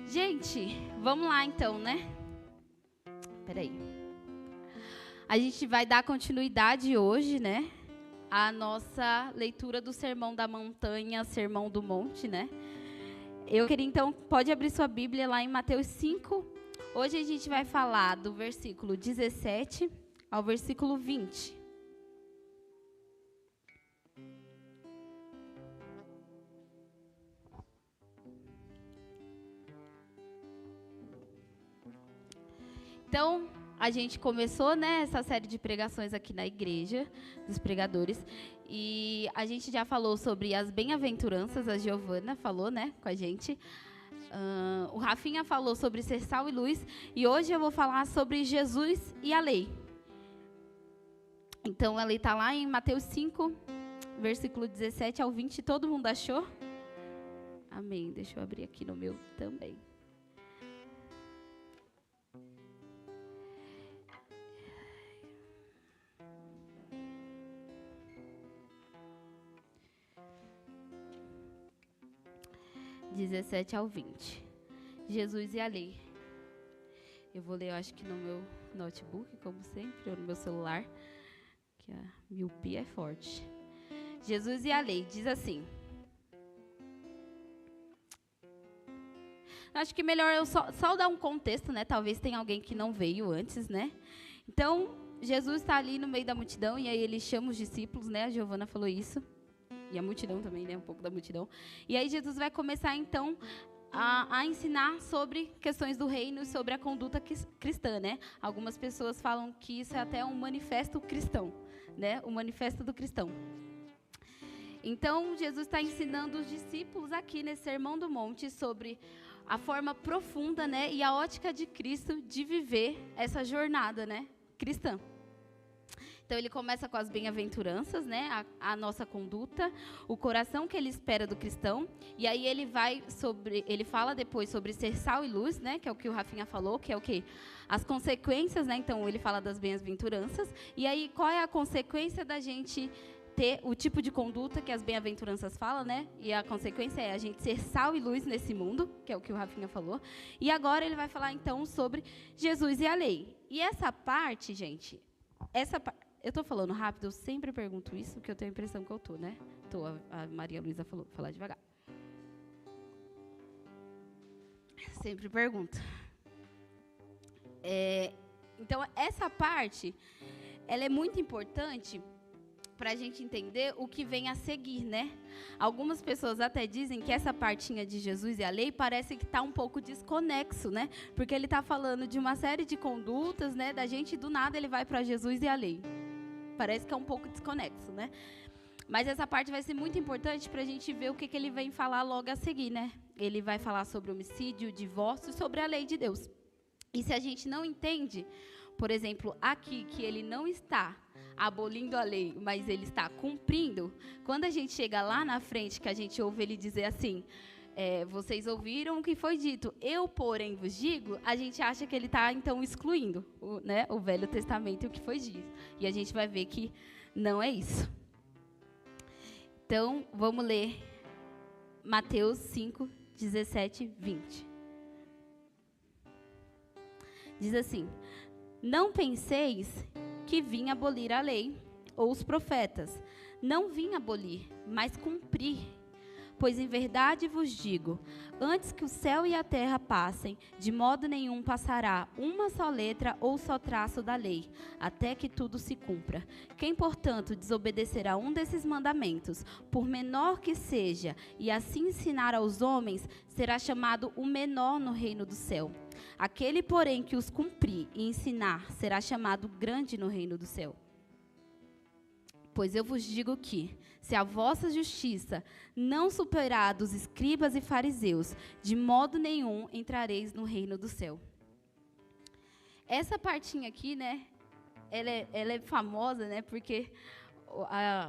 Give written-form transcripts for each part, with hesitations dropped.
Gente, vamos lá então, né? Peraí. A gente vai dar continuidade hoje, né? À nossa leitura do Sermão da Montanha, Sermão do Monte, né? Eu queria então, pode abrir sua Bíblia lá em Mateus 5. Hoje a gente vai falar do versículo 17 ao versículo 20. Então, a gente começou, né, essa série de pregações aqui na igreja, dos pregadores, e a gente já falou sobre as bem-aventuranças, a Giovana falou, né, com a gente. O Rafinha falou sobre ser sal e luz, e hoje eu vou falar sobre Jesus e a lei. Então, a lei está lá em Mateus 5, versículo 17 ao 20, todo mundo achou? Amém, deixa eu abrir aqui no meu também. (17 ao 20). Jesus e a lei. Eu vou ler, eu acho que no meu notebook, como sempre, ou no meu celular, que a miopia é forte. Jesus e a lei, diz assim. Acho que melhor eu só dar um contexto, né? Talvez tenha alguém que não veio antes, né? Então, Jesus está ali no meio da multidão, e aí ele chama os discípulos, né? A Giovana falou isso. E a multidão também, né? Um pouco da multidão. E aí Jesus vai começar, então, a ensinar sobre questões do reino e sobre a conduta cristã, né? Algumas pessoas falam que isso é até um manifesto cristão, né? O manifesto do cristão. Então, Jesus está ensinando os discípulos aqui nesse Sermão do Monte sobre a forma profunda, né? E a ótica de Cristo de viver essa jornada, né? Cristã. Então, ele começa com as bem-aventuranças, né? A nossa conduta, o coração que ele espera do cristão. E aí ele fala depois sobre ser sal e luz, né? Que é o que o Rafinha falou, que é o quê? As consequências, né? Então, ele fala das bem-aventuranças. E aí, qual é a consequência da gente ter o tipo de conduta que as bem-aventuranças falam, né? E a consequência é a gente ser sal e luz nesse mundo, que é o que o Rafinha falou. E agora ele vai falar, então, sobre Jesus e a lei. E essa parte, gente, eu estou falando rápido, eu sempre pergunto isso, porque eu tenho a impressão que eu estou, né? A Maria Luísa falou, falar devagar. Sempre pergunto. Então, essa parte, ela é muito importante para a gente entender o que vem a seguir, né? Algumas pessoas até dizem que essa partinha de Jesus e a lei parece que está um pouco desconexo, né? Porque ele está falando de uma série de condutas, né? Da gente, do nada, ele vai para Jesus e a lei. Parece que é um pouco desconexo, né? Mas essa parte vai ser muito importante para a gente ver o que ele vem falar logo a seguir, né? Ele vai falar sobre homicídio, divórcio, sobre a lei de Deus. E se a gente não entende, por exemplo, aqui que ele não está abolindo a lei, mas ele está cumprindo, quando a gente chega lá na frente, que a gente ouve ele dizer assim, vocês ouviram o que foi dito, eu, porém, vos digo, a gente acha que ele está, então, excluindo o Velho Testamento e o que foi dito. E a gente vai ver que não é isso. Então, vamos ler Mateus 5, 17, 20. Diz assim, não penseis que vim abolir a lei ou os profetas. Não vim abolir, mas cumprir. Pois em verdade vos digo, antes que o céu e a terra passem, de modo nenhum passará uma só letra ou só traço da lei, até que tudo se cumpra. Quem, portanto, desobedecerá um desses mandamentos, por menor que seja, e assim ensinar aos homens, será chamado o menor no reino do céu. Aquele, porém, que os cumprir e ensinar, será chamado grande no reino do céu. Pois eu vos digo que, se a vossa justiça não superar a dos escribas e fariseus, de modo nenhum entrareis no reino do céu. Essa partinha aqui, né, ela é famosa, né, porque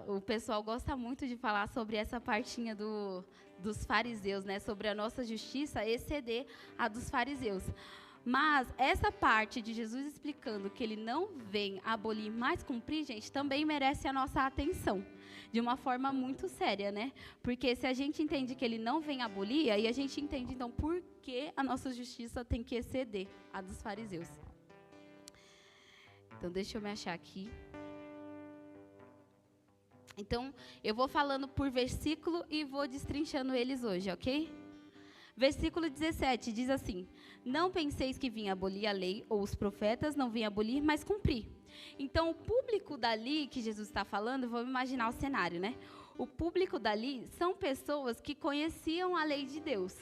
o pessoal gosta muito de falar sobre essa partinha dos fariseus, né, sobre a nossa justiça exceder a dos fariseus. Mas essa parte de Jesus explicando que ele não vem abolir, mas cumprir, gente, também merece a nossa atenção. De uma forma muito séria, né? Porque se a gente entende que ele não vem abolir, aí a gente entende, então, por que a nossa justiça tem que exceder a dos fariseus. Então, deixa eu me achar aqui. Então, eu vou falando por versículo e vou destrinchando eles hoje, ok? Versículo 17 diz assim: não penseis que vim abolir a lei ou os profetas, não vim abolir, mas cumprir. Então, o público dali que Jesus está falando, vamos imaginar o cenário, né? O público dali são pessoas que conheciam a lei de Deus.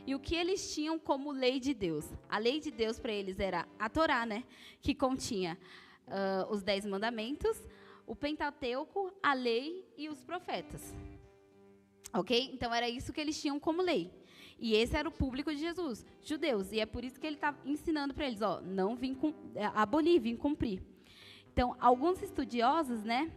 E o que eles tinham como lei de Deus? A lei de Deus para eles era a Torá, né? Que continha os 10 mandamentos, o Pentateuco, a lei e os profetas. Ok? Então, era isso que eles tinham como lei. E esse era o público de Jesus, judeus. E é por isso que ele está ensinando para eles, ó, não vim abolir, vim cumprir. Então, alguns estudiosos, né,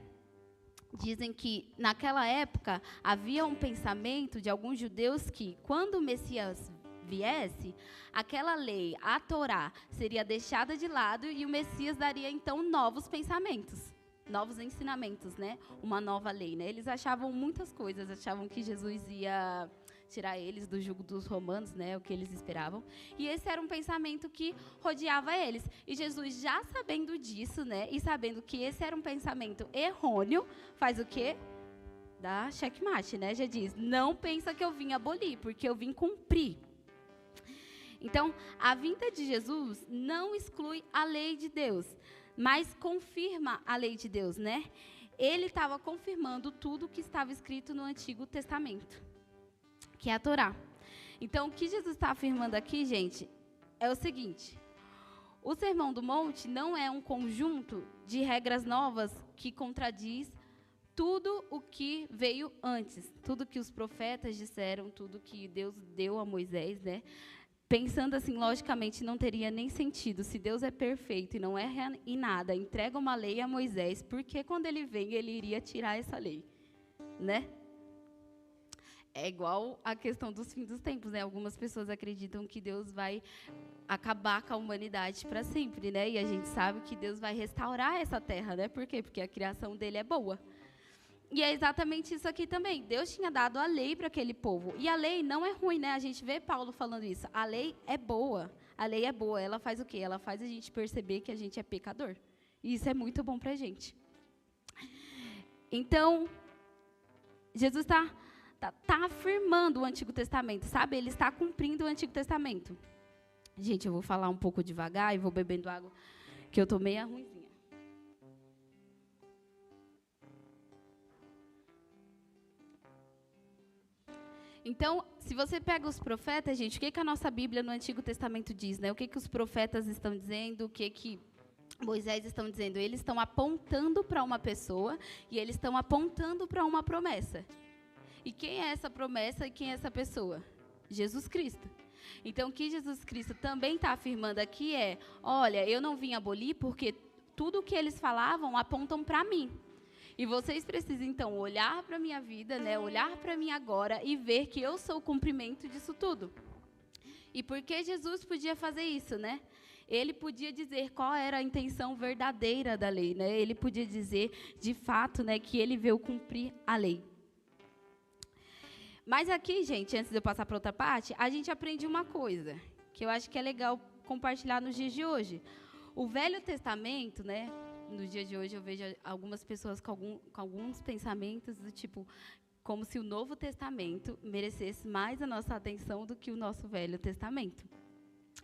dizem que naquela época havia um pensamento de alguns judeus que, quando o Messias viesse, aquela lei, a Torá, seria deixada de lado e o Messias daria, então, novos pensamentos. Novos ensinamentos, né? Uma nova lei, né? Eles achavam muitas coisas, achavam que Jesus ia tirar eles do jugo dos romanos, né, o que eles esperavam. E esse era um pensamento que rodeava eles. E Jesus, já sabendo disso, né, e sabendo que esse era um pensamento errôneo, faz o quê? Dá checkmate, né? Já diz, não pensa que eu vim abolir, porque eu vim cumprir. Então, a vinda de Jesus não exclui a lei de Deus, mas confirma a lei de Deus, né? Ele estava confirmando tudo que estava escrito no Antigo Testamento, que é a Torá. Então, o que Jesus está afirmando aqui, gente, é o seguinte: o Sermão do Monte não é um conjunto de regras novas que contradiz tudo o que veio antes, tudo que os profetas disseram, tudo que Deus deu a Moisés, né? Pensando assim, logicamente, não teria nem sentido. Se Deus é perfeito e não erra em nada, entrega uma lei a Moisés, por que quando ele vem, ele iria tirar essa lei, né? É igual a questão dos fins dos tempos, né? Algumas pessoas acreditam que Deus vai acabar com a humanidade para sempre, né? E a gente sabe que Deus vai restaurar essa terra, né? Por quê? Porque a criação dele é boa. E é exatamente isso aqui também. Deus tinha dado a lei para aquele povo. E a lei não é ruim, né? A gente vê Paulo falando isso. A lei é boa. A lei é boa. Ela faz o quê? Ela faz a gente perceber que a gente é pecador. E isso é muito bom para a gente. Então, Jesus está afirmando o Antigo Testamento, sabe? Ele está cumprindo o Antigo Testamento. Gente, eu vou falar um pouco devagar e vou bebendo água, que eu tô meio ruimzinha. Então, se você pega os profetas, gente, o que a nossa Bíblia no Antigo Testamento diz, né? O que os profetas estão dizendo, o que Moisés estão dizendo? Eles estão apontando para uma pessoa e eles estão apontando para uma promessa. E quem é essa promessa e quem é essa pessoa? Jesus Cristo. Então, o que Jesus Cristo também está afirmando aqui é, olha, eu não vim abolir porque tudo o que eles falavam apontam para mim. E vocês precisam, então, olhar para a minha vida, né, olhar para mim agora e ver que eu sou o cumprimento disso tudo. E por que Jesus podia fazer isso, né? Ele podia dizer qual era a intenção verdadeira da lei, né? Ele podia dizer, de fato, né, que ele veio cumprir a lei. Mas aqui, gente, antes de eu passar para outra parte, a gente aprende uma coisa, que eu acho que é legal compartilhar nos dias de hoje. O Velho Testamento, né? No dia de hoje eu vejo algumas pessoas com alguns pensamentos do tipo, como se o Novo Testamento merecesse mais a nossa atenção do que o nosso Velho Testamento.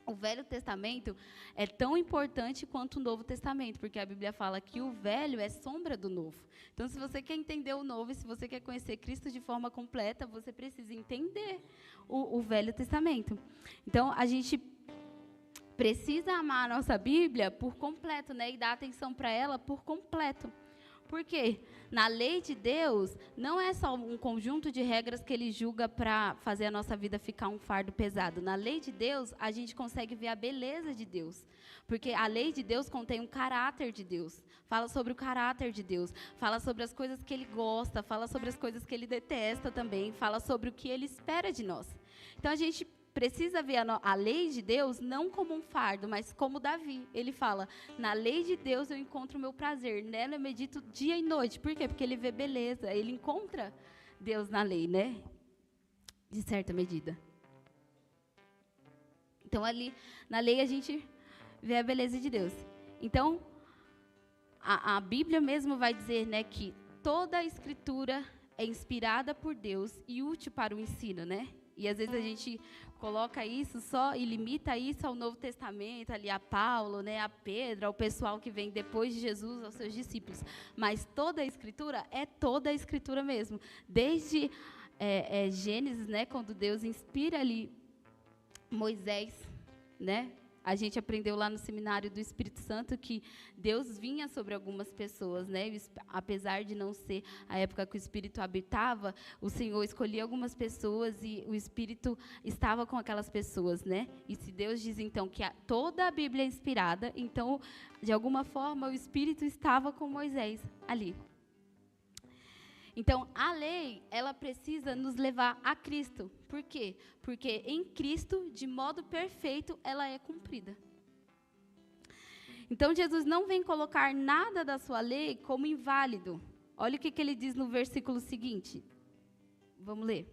O Velho Testamento é tão importante quanto o Novo Testamento, porque a Bíblia fala que o Velho é sombra do Novo. Então, se você quer entender o Novo e se você quer conhecer Cristo de forma completa, você precisa entender o Velho Testamento. Então, a gente precisa amar a nossa Bíblia por completo, né? E dar atenção para ela por completo. Por quê? Na lei de Deus, não é só um conjunto de regras que ele julga para fazer a nossa vida ficar um fardo pesado. Na lei de Deus, a gente consegue ver a beleza de Deus. Porque a lei de Deus contém um caráter de Deus. Fala sobre o caráter de Deus. Fala sobre as coisas que ele gosta. Fala sobre as coisas que ele detesta também. Fala sobre o que ele espera de nós. Então, a gente precisa ver a lei de Deus não como um fardo, mas como Davi. Ele fala, na lei de Deus eu encontro o meu prazer, nela eu medito dia e noite. Por quê? Porque ele vê beleza, ele encontra Deus na lei, né? De certa medida. Então, ali, na lei, a gente vê a beleza de Deus. Então, a Bíblia mesmo vai dizer, né, que toda a Escritura é inspirada por Deus e útil para o ensino, né? E às vezes a gente coloca isso só e limita isso ao Novo Testamento, ali a Paulo, né, a Pedro, ao pessoal que vem depois de Jesus, aos seus discípulos. Mas toda a Escritura é toda a Escritura mesmo. Desde Gênesis, né, quando Deus inspira ali Moisés, né? A gente aprendeu lá no seminário do Espírito Santo que Deus vinha sobre algumas pessoas, né? Apesar de não ser a época que o Espírito habitava, o Senhor escolhia algumas pessoas e o Espírito estava com aquelas pessoas, né? E se Deus diz, então, que toda a Bíblia é inspirada, então, de alguma forma, o Espírito estava com Moisés ali. Então, a lei, ela precisa nos levar a Cristo. Por quê? Porque em Cristo, de modo perfeito, ela é cumprida. Então, Jesus não vem colocar nada da sua lei como inválido. Olha o que ele diz no versículo seguinte. Vamos ler.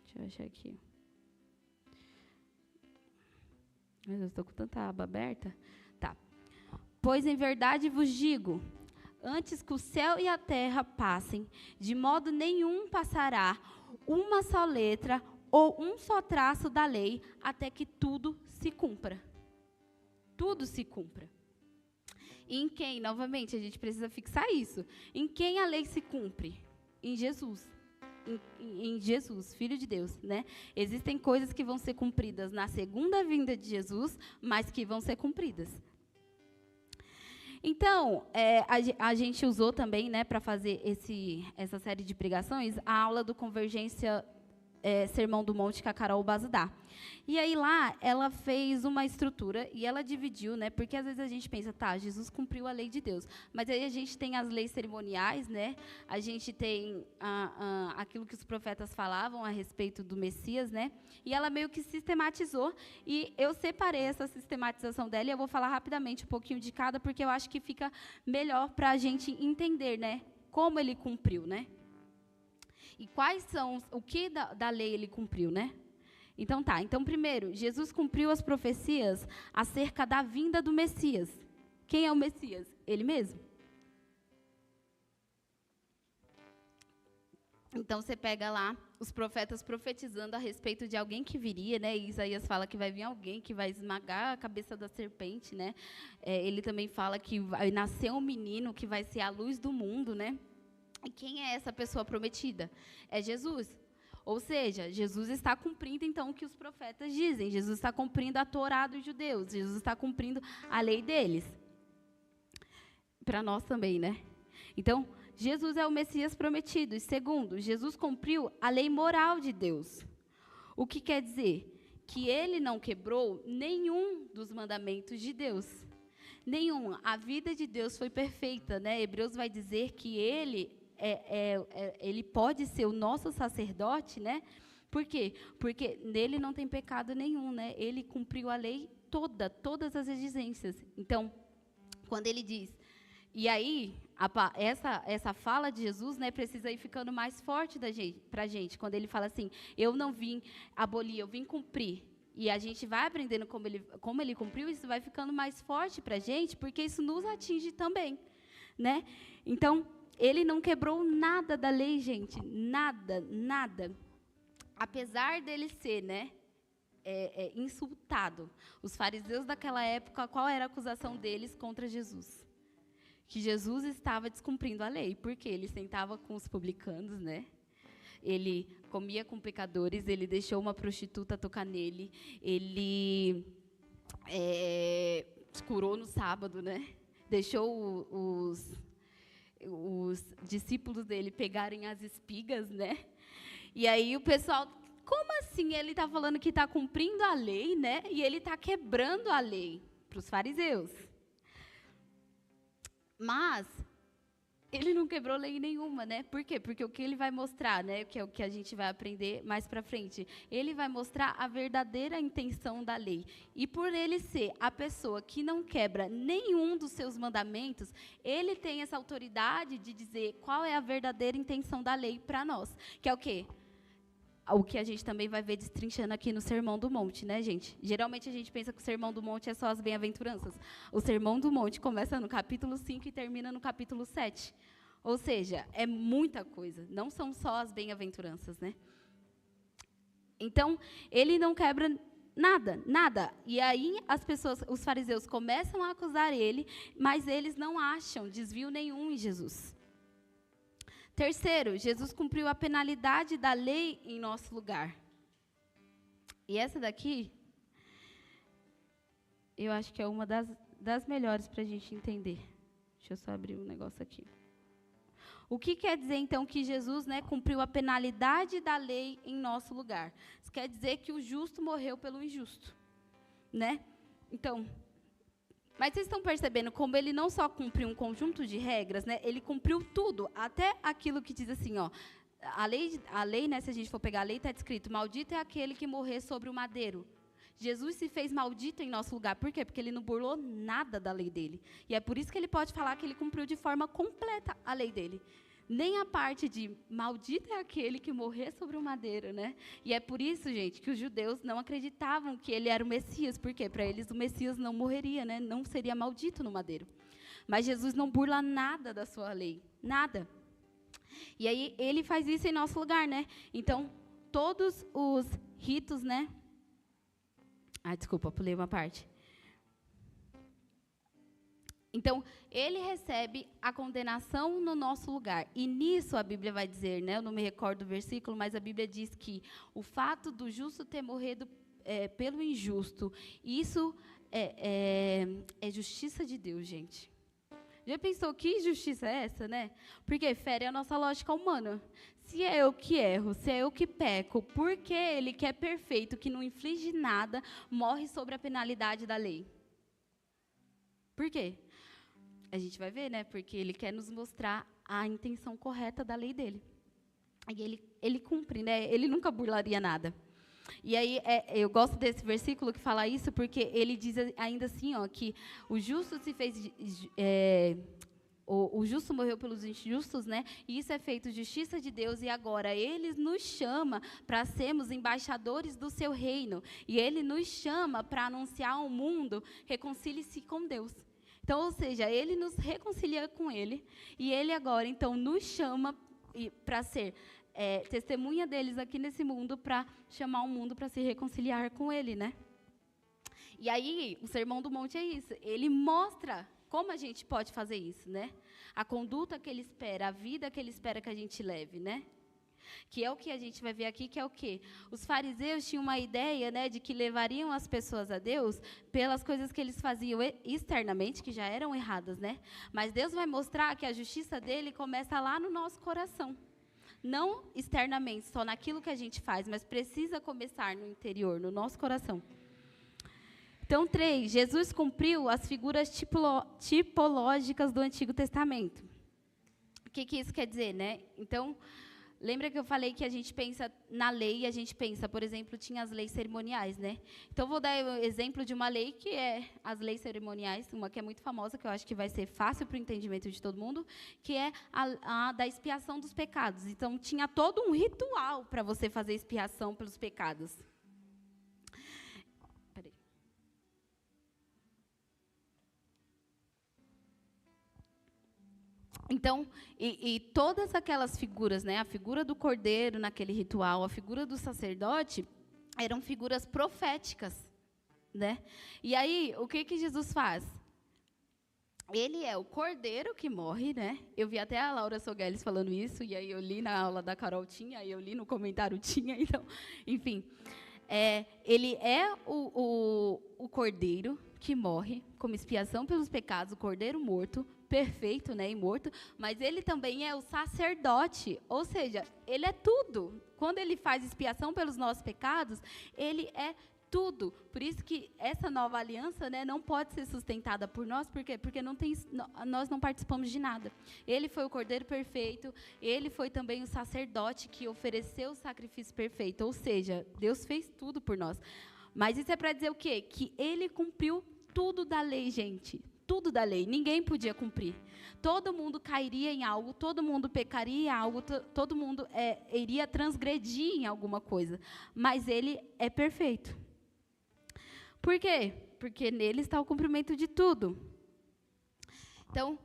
Deixa eu achar aqui. Mas eu estou com tanta aba aberta. Tá. Pois em verdade vos digo, antes que o céu e a terra passem, de modo nenhum passará uma só letra ou um só traço da lei, até que tudo se cumpra. Tudo se cumpra. E em quem, novamente, a gente precisa fixar isso. Em quem a lei se cumpre? Em Jesus. Em Jesus, Filho de Deus, né? Existem coisas que vão ser cumpridas na segunda vinda de Jesus, mas que vão ser cumpridas. Então, a gente usou também, né, para fazer essa série de pregações, a aula do Convergência Sermão do Monte que a Carol Bazo dá. E aí lá, ela fez uma estrutura e ela dividiu, né, porque às vezes a gente pensa, tá, Jesus cumpriu a lei de Deus, mas aí a gente tem as leis cerimoniais, né, a gente tem aquilo que os profetas falavam a respeito do Messias, né, e ela meio que sistematizou, e eu separei essa sistematização dela, e eu vou falar rapidamente um pouquinho de cada, porque eu acho que fica melhor para a gente entender, né, como ele cumpriu, né. E quais são, o que da lei ele cumpriu, né? Então tá, então primeiro, Jesus cumpriu as profecias acerca da vinda do Messias. Quem é o Messias? Ele mesmo. Então você pega lá os profetas profetizando a respeito de alguém que viria, né? E Isaías fala que vai vir alguém que vai esmagar a cabeça da serpente, né? Ele também fala que vai nascer um menino que vai ser a luz do mundo, né? E quem é essa pessoa prometida? É Jesus. Ou seja, Jesus está cumprindo, então, o que os profetas dizem. Jesus está cumprindo a Torá dos judeus. Jesus está cumprindo a lei deles. Para nós também, né? Então, Jesus é o Messias prometido. E segundo, Jesus cumpriu a lei moral de Deus. O que quer dizer? Que ele não quebrou nenhum dos mandamentos de Deus. Nenhum. A vida de Deus foi perfeita, né? Hebreus vai dizer que ele pode ser o nosso sacerdote, né? Por quê? Porque nele não tem pecado nenhum, né? Ele cumpriu a lei todas as exigências. Então, quando ele diz, e aí essa fala de Jesus, né, precisa ir ficando mais forte para a gente, quando ele fala assim, eu não vim abolir, eu vim cumprir. E a gente vai aprendendo como ele cumpriu, isso vai ficando mais forte para a gente, porque isso nos atinge também, né? Então, ele não quebrou nada da lei, gente, nada, nada. Apesar dele ser, né, insultado. Os fariseus daquela época, qual era a acusação deles contra Jesus? Que Jesus estava descumprindo a lei, porque ele sentava com os publicanos, né? Ele comia com pecadores, ele deixou uma prostituta tocar nele, ele curou no sábado, né? Deixou os discípulos dele pegarem as espigas, né? E aí o pessoal, como assim? Ele está falando que está cumprindo a lei, né? E ele está quebrando a lei para os fariseus. Mas ele não quebrou lei nenhuma, né? Por quê? Porque o que ele vai mostrar, né, que é o que a gente vai aprender mais para frente, ele vai mostrar a verdadeira intenção da lei. E por ele ser a pessoa que não quebra nenhum dos seus mandamentos, ele tem essa autoridade de dizer qual é a verdadeira intenção da lei para nós, que é o quê? O que a gente também vai ver destrinchando aqui no Sermão do Monte, né, gente? Geralmente a gente pensa que o Sermão do Monte é só as bem-aventuranças. O Sermão do Monte começa no capítulo 5 e termina no capítulo 7. Ou seja, é muita coisa. Não são só as bem-aventuranças, né? Então, ele não quebra nada, nada. E aí as pessoas, os fariseus começam a acusar ele, mas eles não acham desvio nenhum em Jesus. Terceiro, Jesus cumpriu a penalidade da lei em nosso lugar. E essa daqui, eu acho que é uma das melhores para a gente entender. Deixa eu só abrir um negócio aqui. O que quer dizer, então, que Jesus, né, cumpriu a penalidade da lei em nosso lugar? Isso quer dizer que o justo morreu pelo injusto, né? Então, mas vocês estão percebendo como ele não só cumpriu um conjunto de regras, né? Ele cumpriu tudo, até aquilo que diz assim, ó, a lei, né, se a gente for pegar a lei, está escrito, maldito é aquele que morrer sobre o madeiro. Jesus se fez maldito em nosso lugar. Por quê? Porque ele não burlou nada da lei dele. E é por isso que ele pode falar que ele cumpriu de forma completa a lei dele. Nem a parte de maldito é aquele que morrer sobre o madeiro, né? E é por isso, gente, que os judeus não acreditavam que ele era o Messias. Por quê? Para eles o Messias não morreria, né? Não seria maldito no madeiro. Mas Jesus não burla nada da sua lei. Nada. E aí ele faz isso em nosso lugar, né? Então, todos os ritos, né? Desculpa, pulei uma parte. Então, ele recebe a condenação no nosso lugar. E nisso a Bíblia vai dizer, né? Eu não me recordo do versículo, mas a Bíblia diz que o fato do justo ter morrido pelo injusto, isso é justiça de Deus, gente. Já pensou que justiça é essa, né? Porque fere a nossa lógica humana. Se é eu que erro, se é eu que peco, por que ele que é perfeito, que não inflige nada, morre sobre a penalidade da lei? Por quê? A gente vai ver, né? Porque ele quer nos mostrar a intenção correta da lei dele. E ele cumpre, né? Ele nunca burlaria nada. E aí, eu gosto desse versículo que fala isso, porque ele diz ainda assim, ó, que o justo se fez... O justo morreu pelos injustos, né? E isso é feito justiça de Deus, e agora ele nos chama para sermos embaixadores do seu reino. E ele nos chama para anunciar ao mundo, reconcilie-se com Deus. Então, ou seja, ele nos reconcilia com ele, e ele agora, então, nos chama para ser testemunha deles aqui nesse mundo, para chamar o mundo para se reconciliar com ele, né? E aí, o Sermão do Monte é isso, ele mostra como a gente pode fazer isso, né? A conduta que ele espera, a vida que ele espera que a gente leve, né? Que é o que a gente vai ver aqui, que é o quê? Os fariseus tinham uma ideia, né, de que levariam as pessoas a Deus pelas coisas que eles faziam externamente, que já eram erradas, né? Mas Deus vai mostrar que a justiça dele começa lá no nosso coração. Não externamente, só naquilo que a gente faz, mas precisa começar no interior, no nosso coração. Então, 3, Jesus cumpriu as figuras tipológicas do Antigo Testamento. O que isso quer dizer, né? Então, lembra que eu falei que a gente pensa na lei, a gente pensa, por exemplo, tinha as leis cerimoniais, né? Então, vou dar o exemplo de uma lei que é as leis cerimoniais, uma que é muito famosa, que eu acho que vai ser fácil para o entendimento de todo mundo, que é a da expiação dos pecados. Então, tinha todo um ritual para você fazer expiação pelos pecados. Então, e todas aquelas figuras, né, a figura do cordeiro naquele ritual, a figura do sacerdote, eram figuras proféticas, né? E aí, o que Jesus faz? Ele é o cordeiro que morre, né? Eu vi até a Laura Sogueles falando isso, e aí eu li na aula da Carol tinha, aí eu li no comentário tinha, então, enfim. Ele é o cordeiro que morre como expiação pelos pecados, o cordeiro morto, perfeito, né, e morto, mas ele também é o sacerdote, ou seja, ele é tudo. Quando ele faz expiação pelos nossos pecados, ele é tudo. Por isso que essa nova aliança, né, não pode ser sustentada por nós. Por quê? Porque nós não participamos de nada. Ele foi o Cordeiro perfeito, ele foi também o sacerdote que ofereceu o sacrifício perfeito. Ou seja, Deus fez tudo por nós. Mas isso é para dizer o quê? Que ele cumpriu tudo da lei, gente. Tudo da lei. Ninguém podia cumprir. Todo mundo cairia em algo, todo mundo pecaria em algo, todo mundo iria transgredir em alguma coisa. Mas ele é perfeito. Por quê? Porque nele está o cumprimento de tudo. Então,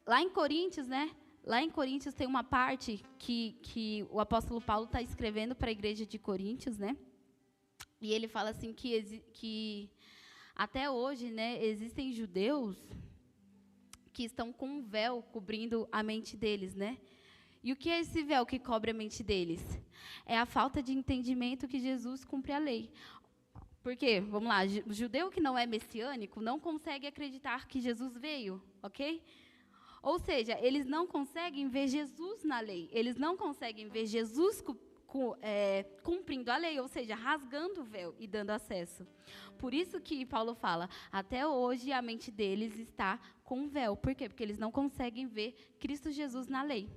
lá em Coríntios, né? Lá em Coríntios tem uma parte que o apóstolo Paulo está escrevendo para a igreja de Coríntios, né? E ele fala assim que até hoje, né, existem judeus que estão com um véu cobrindo a mente deles, né? E o que é esse véu que cobre a mente deles? É a falta de entendimento que Jesus cumpre a lei. Por quê? Vamos lá, o judeu que não é messiânico não consegue acreditar que Jesus veio, ok? Ou seja, eles não conseguem ver Jesus na lei, eles não conseguem ver Jesus cumprindo a lei, ou seja, rasgando o véu e dando acesso. Por isso que Paulo fala, até hoje a mente deles está com um véu. Por quê? Porque eles não conseguem ver Cristo Jesus na lei.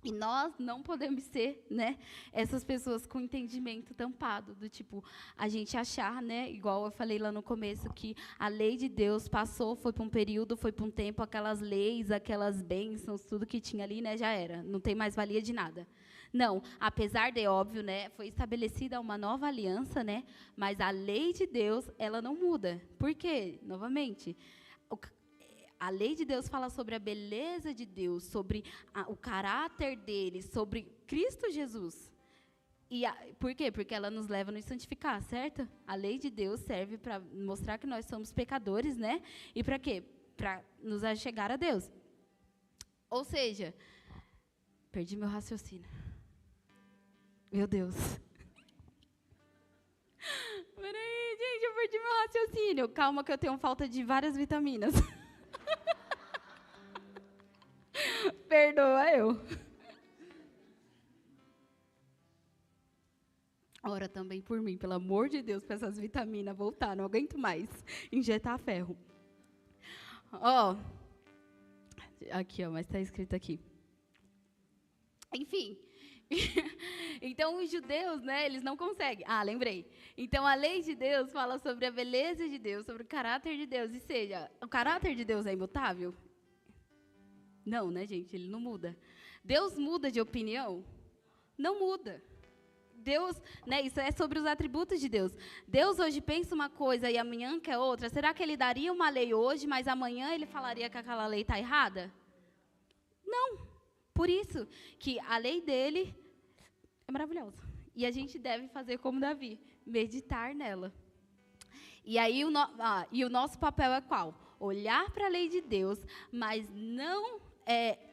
E nós não podemos ser, né, essas pessoas com entendimento tampado, do tipo, a gente achar, né, igual eu falei lá no começo, que a lei de Deus passou, foi para um período, foi para um tempo, aquelas leis, aquelas bênçãos, tudo que tinha ali, né, já era, não tem mais valia de nada. Não, apesar de, óbvio, né, foi estabelecida uma nova aliança, né, mas a lei de Deus, ela não muda. Por quê? Novamente, a lei de Deus fala sobre a beleza de Deus, sobre o caráter dele, sobre Cristo Jesus. Por quê? Porque ela nos leva a nos santificar, certo? A lei de Deus serve para mostrar que nós somos pecadores, né? E para quê? Para nos achegar a Deus. Ou seja, perdi meu raciocínio. Meu Deus. Peraí, gente, eu perdi meu raciocínio. Calma que eu tenho falta de várias vitaminas. Perdoa eu. Ora também por mim, pelo amor de Deus, para essas vitaminas voltar. Não aguento mais injetar ferro. Ó, aqui, ó, mas está escrito aqui. Enfim. Então, os judeus, né, eles não conseguem. Ah, lembrei. Então, a lei de Deus fala sobre a beleza de Deus, sobre o caráter de Deus. E seja, o caráter de Deus é imutável? Não, né, gente? Ele não muda. Deus muda de opinião? Não muda. Deus, né, isso é sobre os atributos de Deus. Deus hoje pensa uma coisa e amanhã quer outra. Será que ele daria uma lei hoje, mas amanhã ele falaria que aquela lei está errada? Não. Por isso que a lei dele é maravilhosa. E a gente deve fazer como Davi, meditar nela. E aí o nosso papel é qual? Olhar para a lei de Deus, mas não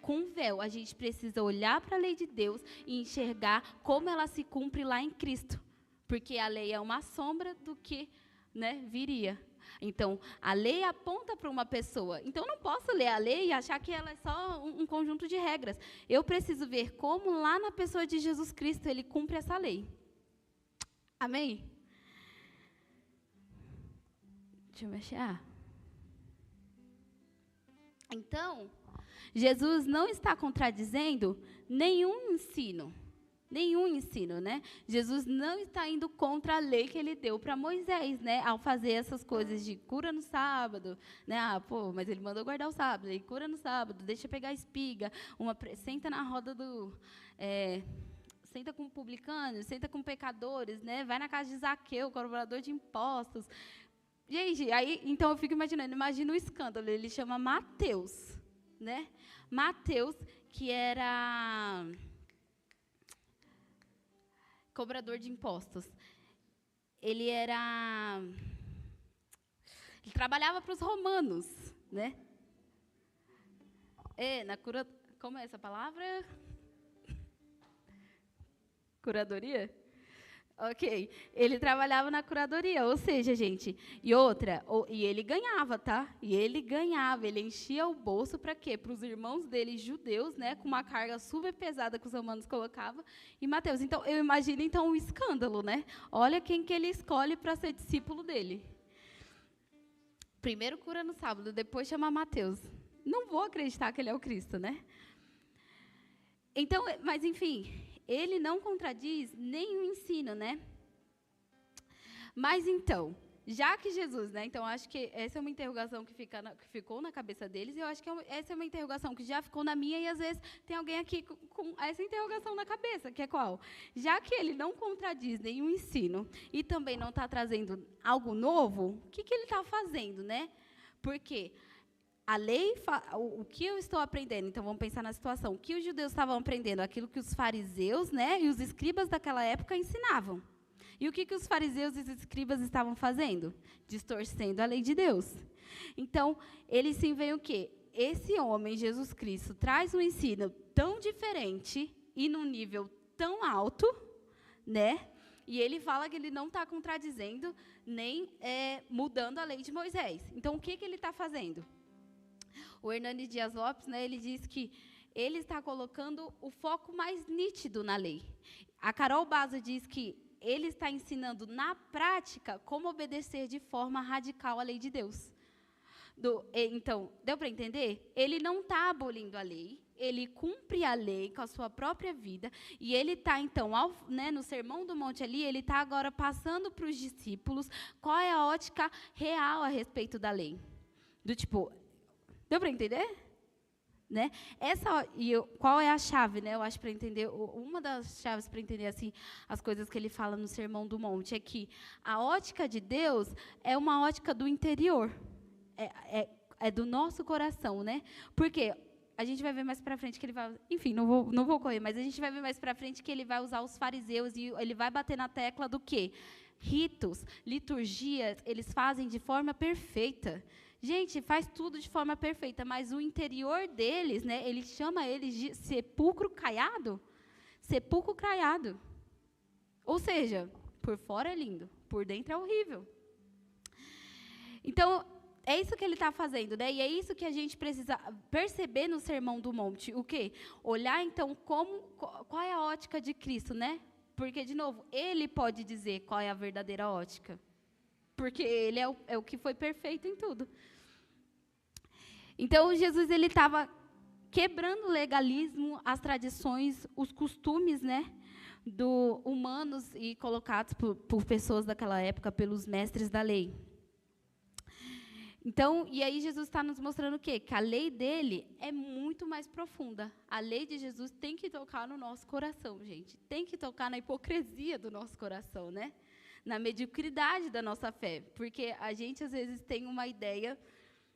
com véu. A gente precisa olhar para a lei de Deus e enxergar como ela se cumpre lá em Cristo. Porque a lei é uma sombra do que, né, viria. Então, a lei aponta para uma pessoa. Então, eu não posso ler a lei e achar que ela é só um conjunto de regras. Eu preciso ver como lá na pessoa de Jesus Cristo ele cumpre essa lei. Amém? Deixa eu mexer. Então, Jesus não está contradizendo nenhum ensino, né? Jesus não está indo contra a lei que ele deu para Moisés, né? Ao fazer essas coisas de cura no sábado, né? Mas ele mandou guardar o sábado, ele cura no sábado, deixa pegar a espiga, senta na roda senta com publicanos, senta com pecadores, né? Vai na casa de Zaqueu, cobrador de impostos. Gente, aí, então eu fico imagina o escândalo, ele chama Mateus, né? Mateus, que era cobrador de impostos. Ele trabalhava para os romanos, né? Como é essa palavra? Curadoria? Ok, ele trabalhava na curadoria, ou seja, gente, e outra, e ele ganhava, tá? E ele ganhava, ele enchia o bolso para quê? Para os irmãos dele, judeus, né, com uma carga super pesada que os romanos colocavam, e Mateus. Então, eu imagino, então, um escândalo, né? Olha quem que ele escolhe para ser discípulo dele. Primeiro cura no sábado, depois chama Mateus. Não vou acreditar que ele é o Cristo, né? Então, mas enfim, ele não contradiz nenhum ensino, né? Mas então, já que Jesus, né? Então, acho que essa é uma interrogação que ficou na cabeça deles, e eu acho que essa é uma interrogação que já ficou na minha, e às vezes tem alguém aqui com essa interrogação na cabeça, que é qual? Já que ele não contradiz nenhum ensino e também não está trazendo algo novo, o que ele está fazendo, né? Porque a lei, o que eu estou aprendendo, então vamos pensar na situação, o que os judeus estavam aprendendo, aquilo que os fariseus, né, e os escribas daquela época ensinavam. E o que os fariseus e os escribas estavam fazendo? Distorcendo a lei de Deus. Então, eles sim veem o quê? Esse homem, Jesus Cristo, traz um ensino tão diferente e num nível tão alto, né? E ele fala que ele não está contradizendo nem mudando a lei de Moisés. Então, o que ele está fazendo? O Hernani Dias Lopes, né, ele diz que ele está colocando o foco mais nítido na lei. A Carol Baza diz que ele está ensinando na prática como obedecer de forma radical a lei de Deus. Então, deu para entender? Ele não está abolindo a lei, ele cumpre a lei com a sua própria vida, e ele está, então, no Sermão do Monte ali, ele está agora passando para os discípulos qual é a ótica real a respeito da lei. Do tipo, deu para entender? Né? Qual é a chave, né? Eu acho, para entender, uma das chaves para entender assim as coisas que ele fala no Sermão do Monte é que a ótica de Deus é uma ótica do interior, é do nosso coração, né? Porque a gente vai ver mais para frente que ele vai, enfim, não vou correr, mas a gente vai ver mais para frente que ele vai usar os fariseus e ele vai bater na tecla do quê? Ritos, liturgias, eles fazem de forma perfeita. Gente, faz tudo de forma perfeita, mas o interior deles, né, ele chama eles de sepulcro caiado. Sepulcro caiado. Ou seja, por fora é lindo, por dentro é horrível. Então, é isso que ele está fazendo, né? E é isso que a gente precisa perceber no Sermão do Monte. O quê? Olhar, então, qual é a ótica de Cristo, né? Porque, de novo, ele pode dizer qual é a verdadeira ótica. Porque ele é o que foi perfeito em tudo. Então, Jesus ele estava quebrando o legalismo, as tradições, os costumes, né, humanos e colocados por pessoas daquela época, pelos mestres da lei. Então, e aí Jesus está nos mostrando o quê? Que a lei dele é muito mais profunda. A lei de Jesus tem que tocar no nosso coração, gente. Tem que tocar na hipocrisia do nosso coração, né? Na mediocridade da nossa fé. Porque a gente, às vezes, tem uma ideia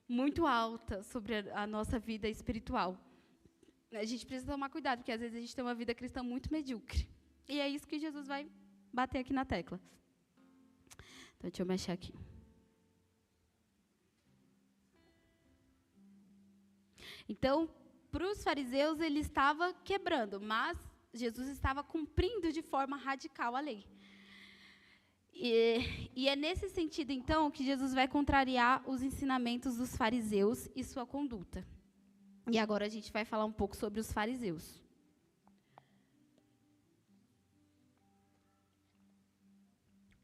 muito alta sobre a nossa vida espiritual. A gente precisa tomar cuidado, porque às vezes a gente tem uma vida cristã muito medíocre. E é isso que Jesus vai bater aqui na tecla. Então, deixa eu mexer aqui. Então, para os fariseus, ele estava quebrando, mas Jesus estava cumprindo de forma radical a lei. E é nesse sentido, então, que Jesus vai contrariar os ensinamentos dos fariseus e sua conduta. E agora a gente vai falar um pouco sobre os fariseus.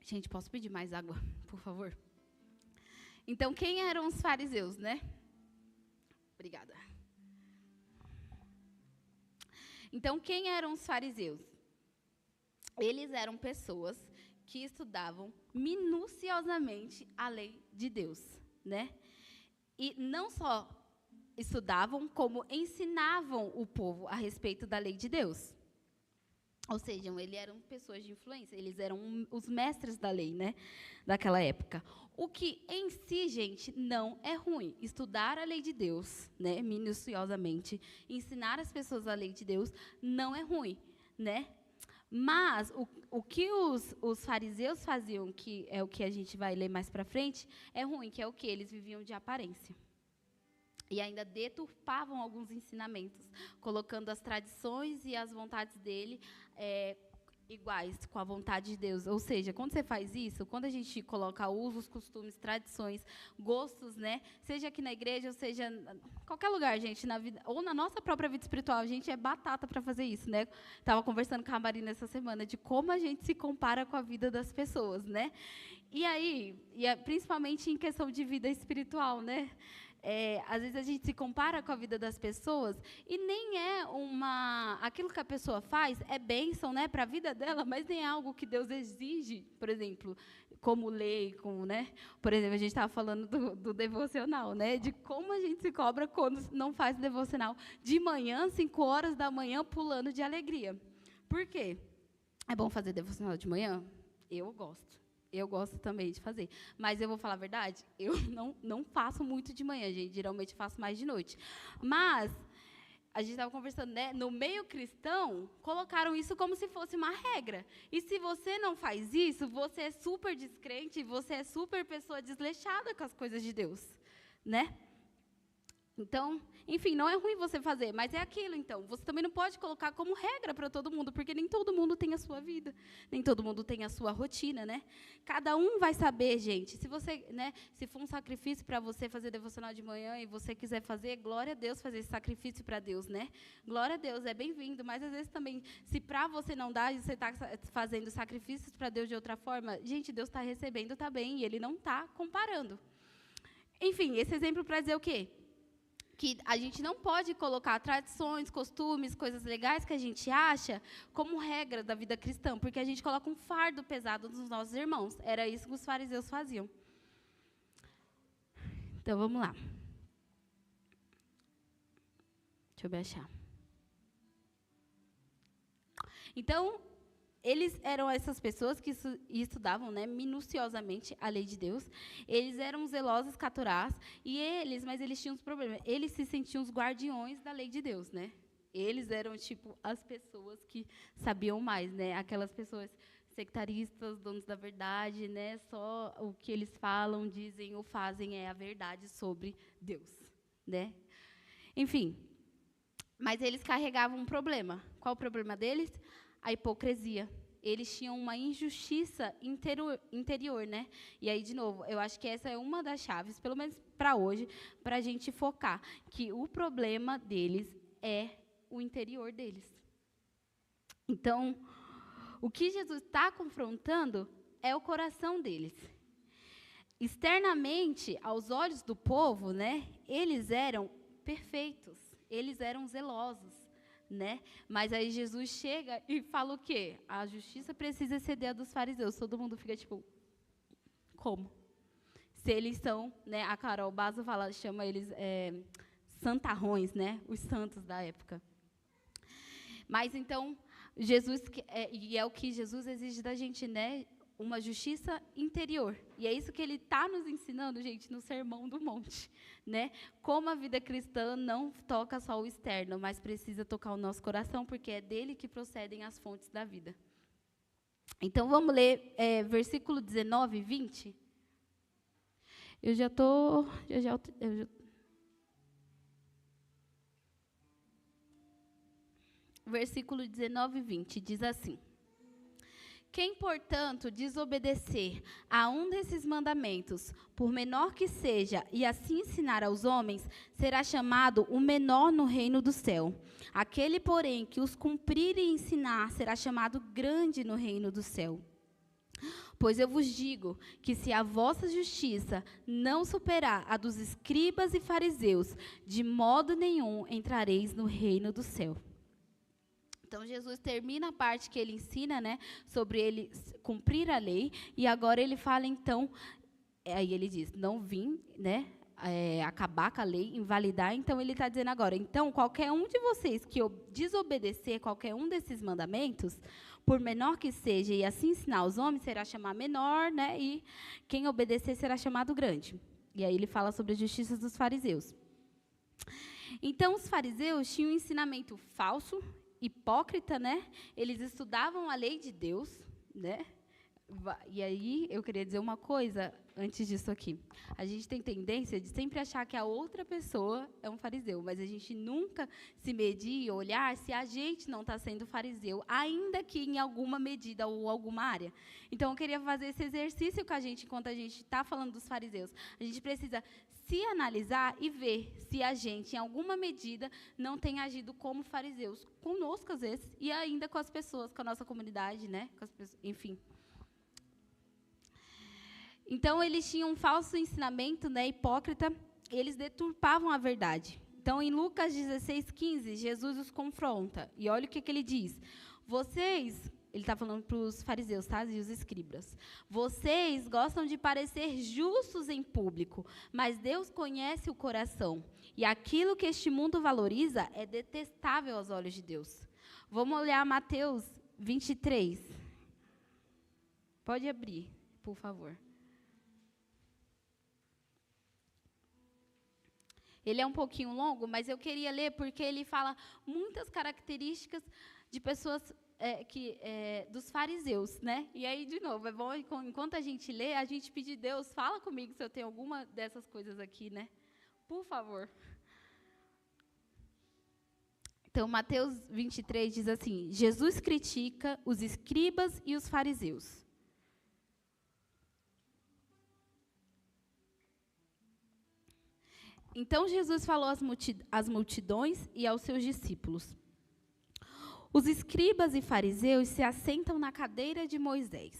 Gente, posso pedir mais água, por favor? Então, quem eram os fariseus, né? Obrigada. Então, quem eram os fariseus? Eles eram pessoas que estudavam minuciosamente a lei de Deus, né? E não só estudavam, como ensinavam o povo a respeito da lei de Deus. Ou seja, eles eram pessoas de influência, eles eram os mestres da lei, né, daquela época. O que em si, gente, não é ruim. Estudar a lei de Deus, né, minuciosamente, ensinar as pessoas a lei de Deus, não é ruim, né? Mas o que os fariseus faziam, que é o que a gente vai ler mais para frente, é ruim, que é o que? Eles viviam de aparência. E ainda deturpavam alguns ensinamentos, colocando as tradições e as vontades dele iguais com a vontade de Deus. Ou seja, quando você faz isso, quando a gente coloca usos, costumes, tradições, gostos, né? Seja aqui na igreja, ou seja, em qualquer lugar, gente, na vida, ou na nossa própria vida espiritual, a gente é batata para fazer isso, né? Estava conversando com a Marina essa semana de como a gente se compara com a vida das pessoas, né? E aí, principalmente em questão de vida espiritual, né? Às vezes a gente se compara com a vida das pessoas e nem é aquilo que a pessoa faz é bênção, né, para a vida dela, mas nem é algo que Deus exige, por exemplo, como lei, né? Por exemplo, a gente estava falando do devocional, né? De como a gente se cobra quando não faz devocional de manhã, 5 horas da manhã, pulando de alegria. Por quê? É bom fazer devocional de manhã? Eu gosto. Eu gosto também de fazer. Mas eu vou falar a verdade, eu não faço muito de manhã, gente. Geralmente faço mais de noite. Mas a gente estava conversando, né? No meio cristão, colocaram isso como se fosse uma regra. E se você não faz isso, você é super descrente, você é super pessoa desleixada com as coisas de Deus, né? Então, enfim, não é ruim você fazer, mas é aquilo, então. Você também não pode colocar como regra para todo mundo, porque nem todo mundo tem a sua vida, nem todo mundo tem a sua rotina, né? Cada um vai saber, gente. Se você, né, se for um sacrifício para você fazer devocional de manhã e você quiser fazer, glória a Deus fazer esse sacrifício para Deus, né? Glória a Deus, é bem-vindo, mas às vezes também, se para você não dá e você está fazendo sacrifícios para Deus de outra forma, gente, Deus está recebendo, está bem, e Ele não está comparando. Enfim, esse exemplo para dizer o quê? Que a gente não pode colocar tradições, costumes, coisas legais que a gente acha como regra da vida cristã, porque a gente coloca um fardo pesado nos nossos irmãos. Era isso que os fariseus faziam. Então, vamos lá. Deixa eu me achar. Então, eles eram essas pessoas que estudavam, né, minuciosamente a lei de Deus. Eles eram zelosos, caturás, mas eles tinham uns problemas. Eles se sentiam os guardiões da lei de Deus, né? Eles eram, tipo, as pessoas que sabiam mais, né? Aquelas pessoas sectaristas, donos da verdade, né? Só o que eles falam, dizem ou fazem é a verdade sobre Deus, né? Enfim, mas eles carregavam um problema. Qual o problema deles? A hipocrisia. Eles tinham uma injustiça interior, né? E aí, de novo, eu acho que essa é uma das chaves, pelo menos para hoje, para a gente focar, que o problema deles é o interior deles. Então, o que Jesus está confrontando é o coração deles. Externamente, aos olhos do povo, né, eles eram perfeitos, eles eram zelosos. Né? Mas aí Jesus chega e fala o quê? A justiça precisa exceder a dos fariseus. Todo mundo fica tipo, como? Se eles são, né? A Carol Basso chama eles santarrões, né? Os santos da época. Mas então, Jesus, e é o que Jesus exige da gente, né? Uma justiça interior. E é isso que ele está nos ensinando, gente, no Sermão do Monte. Né? Como a vida cristã não toca só o externo, mas precisa tocar o nosso coração, porque é dele que procedem as fontes da vida. Então, vamos ler versículo 19 e 20. Eu já estou... Versículo 19 e 20 diz assim: quem, portanto, desobedecer a um desses mandamentos, por menor que seja, e assim ensinar aos homens, será chamado o menor no reino do céu. Aquele, porém, que os cumprir e ensinar, será chamado grande no reino do céu. Pois eu vos digo que se a vossa justiça não superar a dos escribas e fariseus, de modo nenhum entrareis no reino do céu. Então, Jesus termina a parte que ele ensina, né, sobre ele cumprir a lei, e agora ele fala, então, aí ele diz, não vim, né, acabar com a lei, invalidar, então ele está dizendo agora, então, qualquer um de vocês que desobedecer qualquer um desses mandamentos, por menor que seja, e assim ensinar os homens, será chamado menor, né, e quem obedecer será chamado grande. E aí ele fala sobre a justiça dos fariseus. Então, os fariseus tinham um ensinamento falso, hipócrita, né? Eles estudavam a lei de Deus, né? E aí, eu queria dizer uma coisa antes disso aqui. A gente tem tendência de sempre achar que a outra pessoa é um fariseu, mas a gente nunca se medir e olhar se a gente não está sendo fariseu, ainda que em alguma medida ou alguma área. Então, eu queria fazer esse exercício com a gente, enquanto a gente está falando dos fariseus. A gente precisa se analisar e ver se a gente, em alguma medida, não tem agido como fariseus, conosco, às vezes, e ainda com as pessoas, com a nossa comunidade, né? Com as pessoas, enfim. Então, eles tinham um falso ensinamento, né, hipócrita, eles deturpavam a verdade. Então, em Lucas 16:15, Jesus os confronta. E olha o que ele diz. Vocês, ele está falando para os fariseus, tá, e os escribas. Vocês gostam de parecer justos em público, mas Deus conhece o coração. E aquilo que este mundo valoriza é detestável aos olhos de Deus. Vamos olhar Mateus 23. Pode abrir, por favor. Ele é um pouquinho longo, mas eu queria ler porque ele fala muitas características de pessoas dos fariseus, né? E aí, de novo, é bom, enquanto a gente lê, a gente pedir, Deus, fala comigo se eu tenho alguma dessas coisas aqui, né? Por favor. Então, Mateus 23 diz assim, Jesus critica os escribas e os fariseus. Então, Jesus falou às multidões e aos seus discípulos. Os escribas e fariseus se assentam na cadeira de Moisés.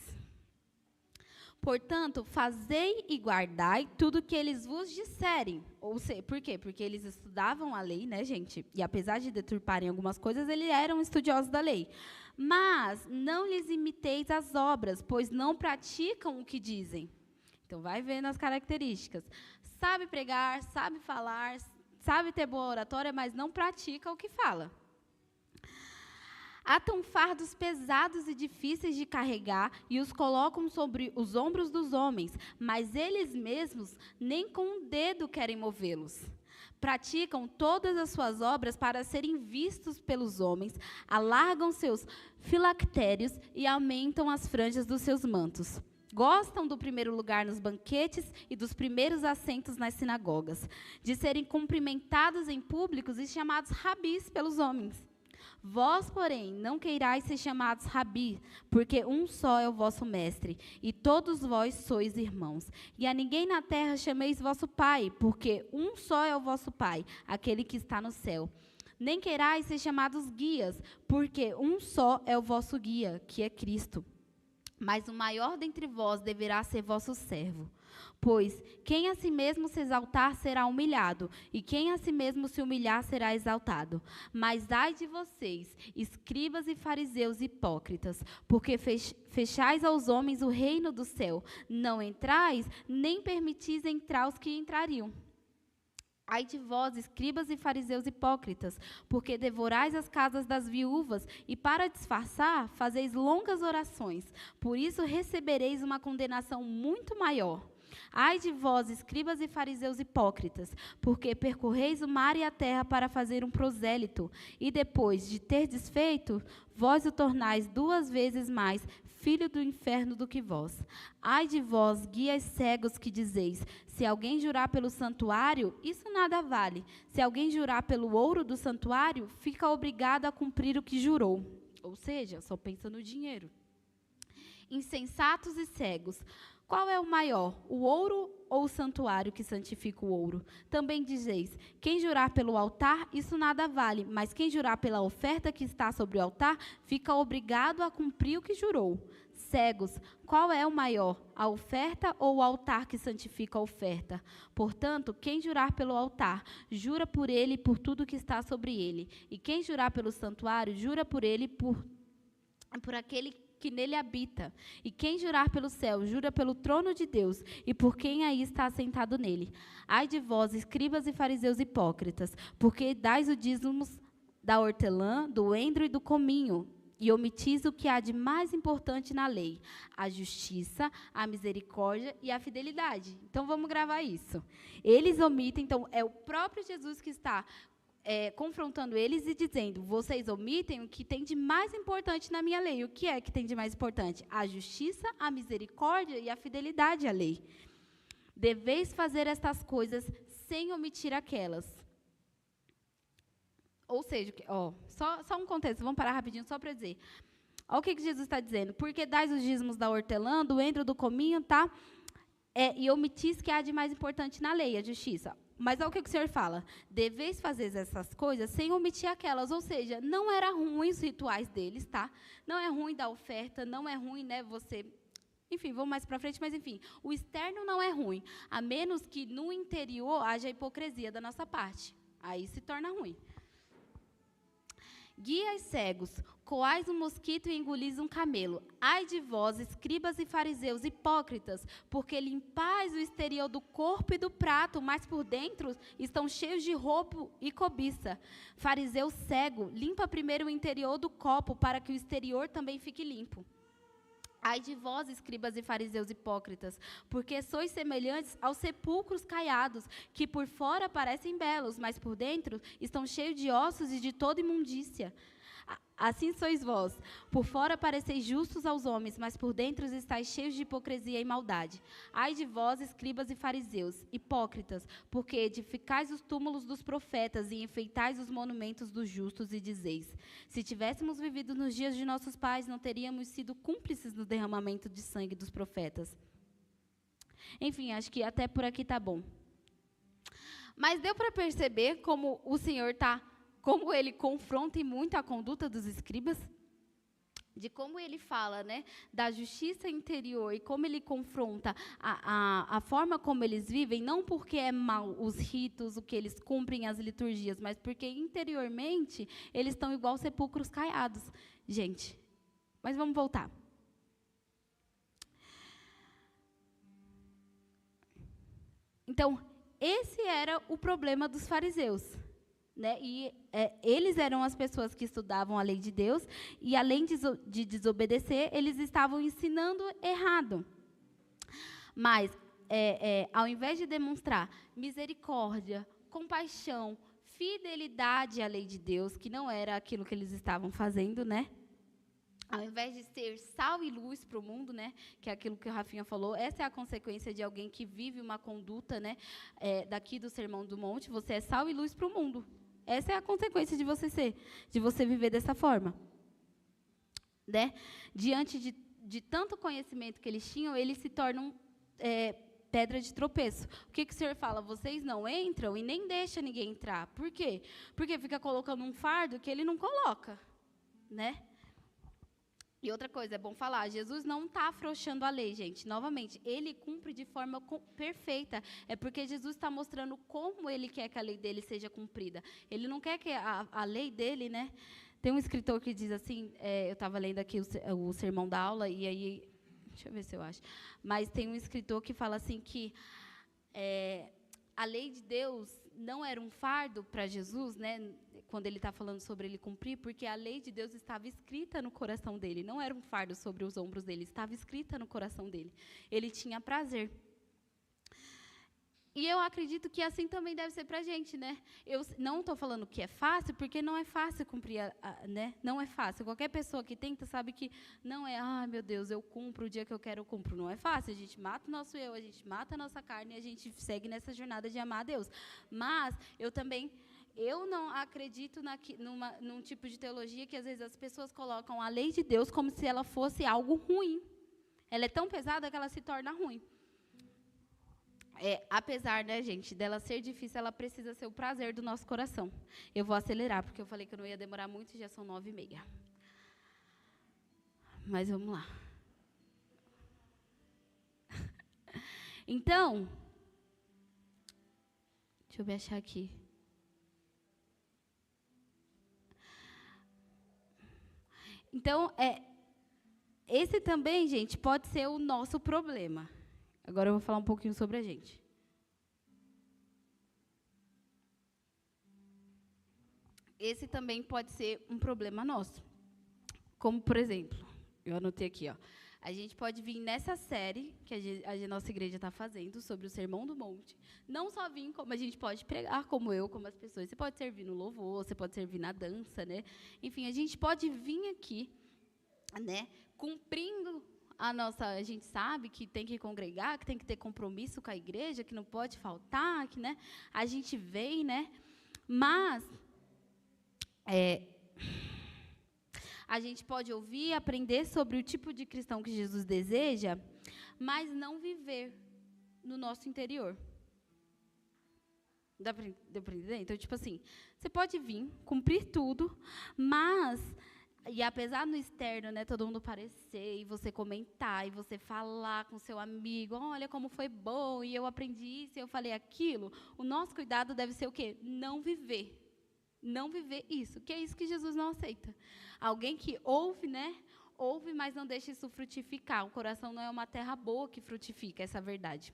Portanto, fazei e guardai tudo que eles vos disserem. Ou seja, por quê? Porque eles estudavam a lei, né, gente? E apesar de deturparem algumas coisas, eles eram estudiosos da lei. Mas não lhes imiteis as obras, pois não praticam o que dizem. Então, vai vendo as características. Sabe pregar, sabe falar, sabe ter boa oratória, mas não pratica o que fala. Atam fardos pesados e difíceis de carregar e os colocam sobre os ombros dos homens, mas eles mesmos nem com um dedo querem movê-los. Praticam todas as suas obras para serem vistos pelos homens, alargam seus filactérios e aumentam as franjas dos seus mantos. Gostam do primeiro lugar nos banquetes e dos primeiros assentos nas sinagogas, de serem cumprimentados em públicos e chamados rabis pelos homens. Vós, porém, não queirais ser chamados rabi, porque um só é o vosso mestre, e todos vós sois irmãos. E a ninguém na terra chameis vosso pai, porque um só é o vosso pai, aquele que está no céu. Nem queirais ser chamados guias, porque um só é o vosso guia, que é Cristo. Mas o maior dentre vós deverá ser vosso servo. Pois quem a si mesmo se exaltar será humilhado, e quem a si mesmo se humilhar será exaltado. Mas ai de vocês, escribas e fariseus hipócritas, porque fechais aos homens o reino do céu. Não entrais, nem permitis entrar os que entrariam. Ai de vós, escribas e fariseus hipócritas, porque devorais as casas das viúvas, e para disfarçar, fazeis longas orações. Por isso recebereis uma condenação muito maior. Ai de vós, escribas e fariseus hipócritas, porque percorreis o mar e a terra para fazer um prosélito, e depois de ter desfeito, vós o tornais 2 vezes mais filho do inferno do que vós. Ai de vós, guias cegos, que dizeis, se alguém jurar pelo santuário, isso nada vale. Se alguém jurar pelo ouro do santuário, fica obrigado a cumprir o que jurou. Ou seja, só pensa no dinheiro. Insensatos e cegos, qual é o maior, o ouro ou o santuário que santifica o ouro? Também dizeis, quem jurar pelo altar, isso nada vale, mas quem jurar pela oferta que está sobre o altar, fica obrigado a cumprir o que jurou. Cegos, qual é o maior, a oferta ou o altar que santifica a oferta? Portanto, quem jurar pelo altar, jura por ele e por tudo que está sobre ele. E quem jurar pelo santuário, jura por ele e por aquele que nele habita. E quem jurar pelo céu, jura pelo trono de Deus, e por quem aí está assentado nele. Ai de vós, escribas e fariseus hipócritas, porque dais o dízimo da hortelã, do endro e do cominho, e omitis o que há de mais importante na lei, a justiça, a misericórdia e a fidelidade. Então, vamos gravar isso. Eles omitem, então, é o próprio Jesus que está confrontando eles e dizendo: vocês omitem o que tem de mais importante na minha lei. O que é que tem de mais importante? A justiça, a misericórdia e a fidelidade à lei. Deveis fazer estas coisas sem omitir aquelas. Ou seja, só um contexto, vamos parar rapidinho só para dizer. Olha o que Jesus está dizendo. Porque dais os dízimos da hortelã, do endro, do cominho, tá? E omitis que há de mais importante na lei, a justiça. Mas olha o que o Senhor fala. Deveis fazer essas coisas sem omitir aquelas. Ou seja, não era ruim os rituais deles, tá? Não é ruim dar oferta, não é ruim, né, você... Enfim, vamos mais para frente, mas enfim, o externo não é ruim, a menos que no interior haja hipocrisia da nossa parte. Aí se torna ruim. Guias cegos, coais um mosquito e engolis um camelo. Ai de vós, escribas e fariseus hipócritas, porque limpais o exterior do corpo e do prato, mas por dentro estão cheios de roubo e cobiça. Fariseu cego, limpa primeiro o interior do copo, para que o exterior também fique limpo. Ai de vós, escribas e fariseus hipócritas, porque sois semelhantes aos sepulcros caiados, que por fora parecem belos, mas por dentro estão cheios de ossos e de toda imundícia. Assim sois vós, por fora pareceis justos aos homens, mas por dentro estáis cheios de hipocrisia e maldade. Ai de vós, escribas e fariseus, hipócritas, porque edificais os túmulos dos profetas e enfeitais os monumentos dos justos e dizeis: se tivéssemos vivido nos dias de nossos pais, não teríamos sido cúmplices no derramamento de sangue dos profetas. Enfim, acho que até por aqui está bom. Mas deu para perceber como o Senhor como ele confronta muito a conduta dos escribas? De como ele fala, né, da justiça interior e como ele confronta a forma como eles vivem, não porque é mal os ritos, o que eles cumprem, as liturgias, mas porque interiormente eles estão igual sepulcros caiados. Gente, mas vamos voltar. Então, esse era o problema dos fariseus. Né? E eles eram as pessoas que estudavam a lei de Deus, e além de desobedecer, eles estavam ensinando errado. Mas, ao invés de demonstrar misericórdia, compaixão, fidelidade à lei de Deus, que não era aquilo que eles estavam fazendo, né? Ao invés de ser sal e luz para o mundo, né, que é aquilo que o Rafinha falou, essa é a consequência de alguém que vive uma conduta, né, daqui do Sermão do Monte, você é sal e luz para o mundo. Essa é a consequência de você viver dessa forma. Né? Diante de tanto conhecimento que eles tinham, eles se tornam pedra de tropeço. O que o Senhor fala? Vocês não entram e nem deixam ninguém entrar. Por quê? Porque fica colocando um fardo que ele não coloca. Né? E outra coisa, é bom falar, Jesus não está afrouxando a lei, gente. Novamente, ele cumpre de forma perfeita. É porque Jesus está mostrando como ele quer que a lei dele seja cumprida. Ele não quer que a lei dele, né? Tem um escritor que diz assim, eu estava lendo aqui o sermão da aula, e aí, deixa eu ver se eu acho. Mas tem um escritor que fala assim que a lei de Deus não era um fardo para Jesus, né? Quando ele está falando sobre ele cumprir, porque a lei de Deus estava escrita no coração dele, não era um fardo sobre os ombros dele, estava escrita no coração dele. Ele tinha prazer. E eu acredito que assim também deve ser para a gente, né? Eu não estou falando que é fácil, porque não é fácil cumprir, né? Não é fácil. Qualquer pessoa que tenta sabe que não é, meu Deus, eu cumpro o dia que eu quero, eu cumpro. Não é fácil. A gente mata o nosso eu, a gente mata a nossa carne e a gente segue nessa jornada de amar a Deus. Mas eu não acredito num tipo de teologia que, às vezes, as pessoas colocam a lei de Deus como se ela fosse algo ruim. Ela é tão pesada que ela se torna ruim. Apesar, né, gente, dela ser difícil, ela precisa ser o prazer do nosso coração. Eu vou acelerar, porque eu falei que eu não ia demorar muito e já são 9h30. Mas vamos lá. Então, deixa eu me achar aqui. Então, esse também, gente, pode ser o nosso problema. Agora eu vou falar um pouquinho sobre a gente. Esse também pode ser um problema nosso. Como, por exemplo, eu anotei aqui, A gente pode vir nessa série que a nossa igreja está fazendo sobre o Sermão do Monte. Não só vir, como a gente pode pregar, como eu, como as pessoas. Você pode servir no louvor, você pode servir na dança, né? Enfim, a gente pode vir aqui, né, cumprindo a gente sabe que tem que congregar, que tem que ter compromisso com a igreja, que não pode faltar, que, né, a gente vem, né, mas a gente pode ouvir, aprender sobre o tipo de cristão que Jesus deseja, mas não viver no nosso interior. Deu para entender? Então, tipo assim, você pode vir, cumprir tudo, mas... E apesar no externo, né, todo mundo parecer, e você comentar, e você falar com seu amigo, olha como foi bom, e eu aprendi isso, e eu falei aquilo, o nosso cuidado deve ser o quê? Não viver. Não viver isso, que é isso que Jesus não aceita. Alguém que ouve, né, ouve, mas não deixa isso frutificar. O coração não é uma terra boa que frutifica, essa verdade.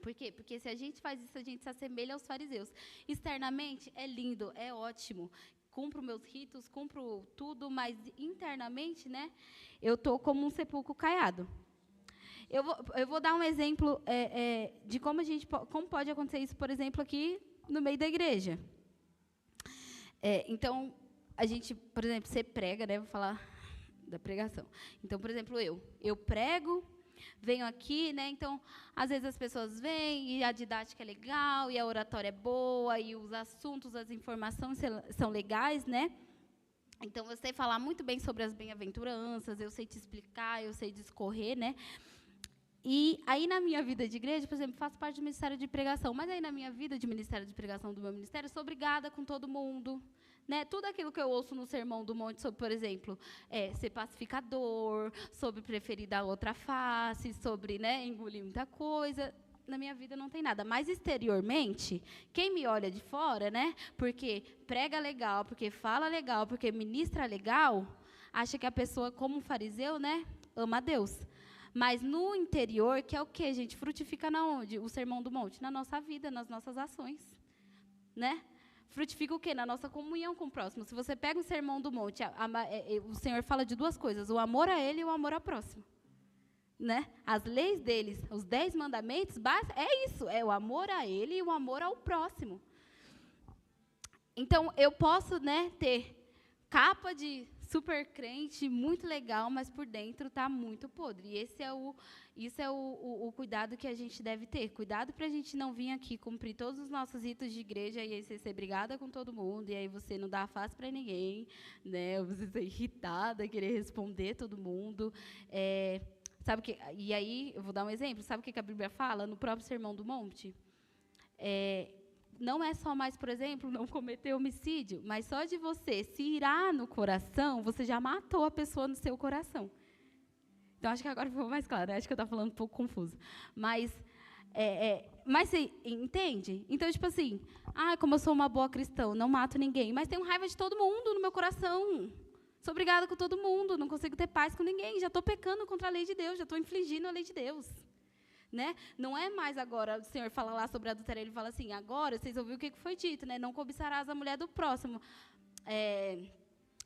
Por quê? Porque se a gente faz isso, a gente se assemelha aos fariseus. Externamente, é lindo, é ótimo. Cumpro meus ritos, cumpro tudo, mas internamente, né, eu estou como um sepulcro caiado. Eu vou dar um exemplo de como pode acontecer isso, por exemplo, aqui no meio da igreja. Então, a gente, por exemplo, você prega, né, vou falar da pregação. Então, por exemplo, eu prego, venho aqui, né, então, às vezes as pessoas vêm e a didática é legal, e a oratória é boa, e os assuntos, as informações são legais, né? Então, eu sei falar muito bem sobre as bem-aventuranças, eu sei te explicar, eu sei discorrer, né? E aí, na minha vida de igreja, por exemplo, faço parte do Ministério de Pregação, mas aí, na minha vida de Ministério de Pregação do meu ministério, eu sou obrigada com todo mundo, né? Tudo aquilo que eu ouço no Sermão do Monte sobre, por exemplo, ser pacificador, sobre preferir da outra face, sobre, né, engolir muita coisa, na minha vida não tem nada. Mas, exteriormente, quem me olha de fora, né, porque prega legal, porque fala legal, porque ministra legal, acha que a pessoa, como um fariseu, né, ama a Deus. Mas no interior, que é o quê, gente? Frutifica na onde? O Sermão do Monte? Na nossa vida, nas nossas ações, né? Frutifica o quê? Na nossa comunhão com o próximo. Se você pega o Sermão do Monte, o Senhor fala de duas coisas, o amor a Ele e o amor ao próximo. Né? As leis deles, os 10 mandamentos, é isso, é o amor a Ele e o amor ao próximo. Então, eu posso, né, ter capa de super crente, muito legal, mas por dentro está muito podre. E isso é o cuidado que a gente deve ter. Cuidado para a gente não vir aqui cumprir todos os nossos ritos de igreja e aí você ser brigada com todo mundo, e aí você não dá a face para ninguém, né? Você ser irritada, querer responder todo mundo. Sabe que, e aí, eu vou dar um exemplo. Sabe o que a Bíblia fala no próprio Sermão do Monte? Não é só mais, por exemplo, não cometer homicídio, mas só de você se irar no coração, você já matou a pessoa no seu coração. Então, acho que agora ficou mais claro, né? Acho que eu estava falando um pouco confuso. Mas você entende? Então, tipo assim, como eu sou uma boa cristã, não mato ninguém, mas tenho raiva de todo mundo no meu coração. Sou obrigada com todo mundo, não consigo ter paz com ninguém, já estou pecando contra a lei de Deus, já estou infligindo a lei de Deus. Né? Não é mais agora, o Senhor fala lá sobre adultério, ele fala assim, agora, vocês ouviram o que foi dito, né? Não cobiçarás a mulher do próximo,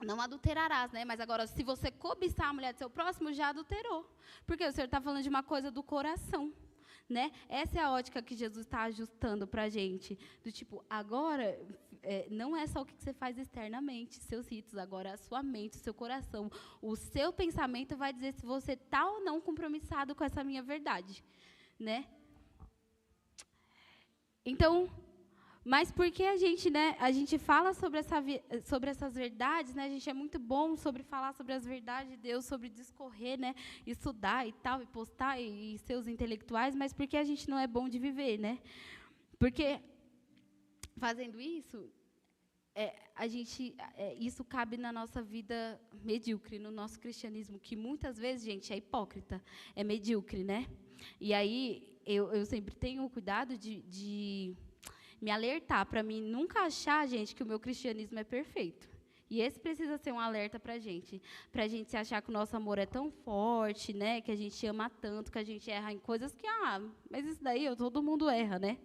não adulterarás, né? Mas agora, se você cobiçar a mulher do seu próximo, já adulterou. Porque o Senhor está falando de uma coisa do coração, né? Essa é a ótica que Jesus está ajustando para a gente, do tipo, agora, não é só o que você faz externamente, seus ritos, agora a sua mente, o seu coração, o seu pensamento vai dizer se você está ou não compromissado com essa minha verdade. Né? Então, mas porque a gente, né, a gente fala sobre essas verdades, né, a gente é muito bom sobre falar sobre as verdades de Deus, sobre discorrer, né, estudar e tal, e postar e ser os intelectuais, mas porque a gente não é bom de viver, né? Porque fazendo isso, isso cabe na nossa vida medíocre, no nosso cristianismo, que muitas vezes, gente, é hipócrita, é medíocre, né? E aí, eu sempre tenho o cuidado de me alertar, para mim nunca achar, gente, que o meu cristianismo é perfeito. E esse precisa ser um alerta para a gente se achar que o nosso amor é tão forte, né, que a gente ama tanto, que a gente erra em coisas que, mas isso daí todo mundo erra, né?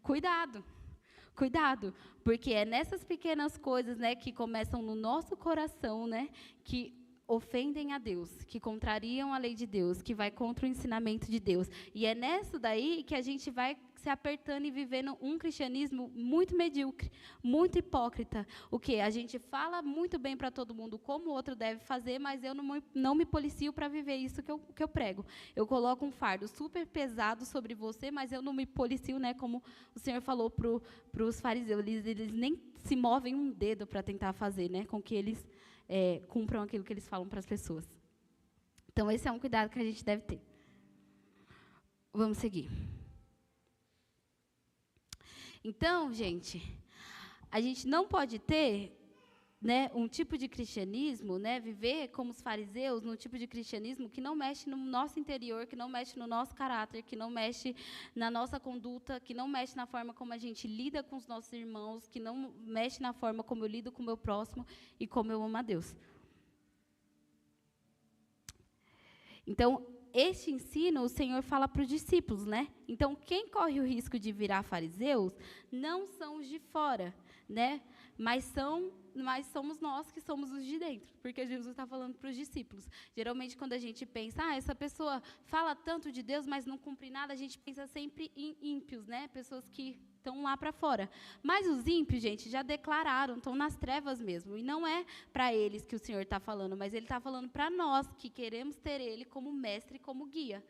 Cuidado, porque é nessas pequenas coisas, né, que começam no nosso coração, né, que ofendem a Deus, que contrariam a lei de Deus, que vai contra o ensinamento de Deus. E é nisso daí que a gente vai se apertando e vivendo um cristianismo muito medíocre, muito hipócrita. O quê? A gente fala muito bem para todo mundo como o outro deve fazer, mas eu não me policio para viver isso que eu prego. Eu coloco um fardo super pesado sobre você, mas eu não me policio, né, como o Senhor falou para os fariseus. Eles nem se movem um dedo para tentar fazer, né, com que eles cumpram aquilo que eles falam para as pessoas. Então, esse é um cuidado que a gente deve ter. Vamos seguir. Então, gente, a gente não pode ter, né, um tipo de cristianismo, né, viver como os fariseus, num tipo de cristianismo que não mexe no nosso interior, que não mexe no nosso caráter, que não mexe na nossa conduta, que não mexe na forma como a gente lida com os nossos irmãos, que não mexe na forma como eu lido com o meu próximo e como eu amo a Deus. Então, este ensino o Senhor fala para os discípulos, né? Então, quem corre o risco de virar fariseus não são os de fora, né? Mas somos nós que somos os de dentro, porque Jesus está falando para os discípulos. Geralmente, quando a gente pensa, essa pessoa fala tanto de Deus, mas não cumpre nada, a gente pensa sempre em ímpios, né? Pessoas que estão lá para fora. Mas os ímpios, gente, já declararam, estão nas trevas mesmo. E não é para eles que o Senhor está falando, mas Ele está falando para nós, que queremos ter Ele como mestre e como guia.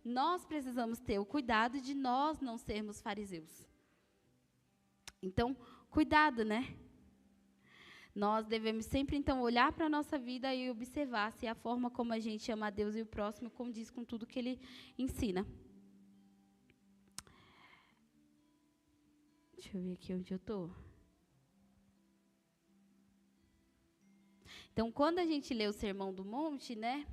Nós precisamos ter o cuidado de nós não sermos fariseus. Então, cuidado, né? Nós devemos sempre, então, olhar para a nossa vida e observar se a forma como a gente ama a Deus e o próximo condiz com tudo que Ele ensina. Deixa eu ver aqui onde eu estou. Então, quando a gente lê o Sermão do Monte, né,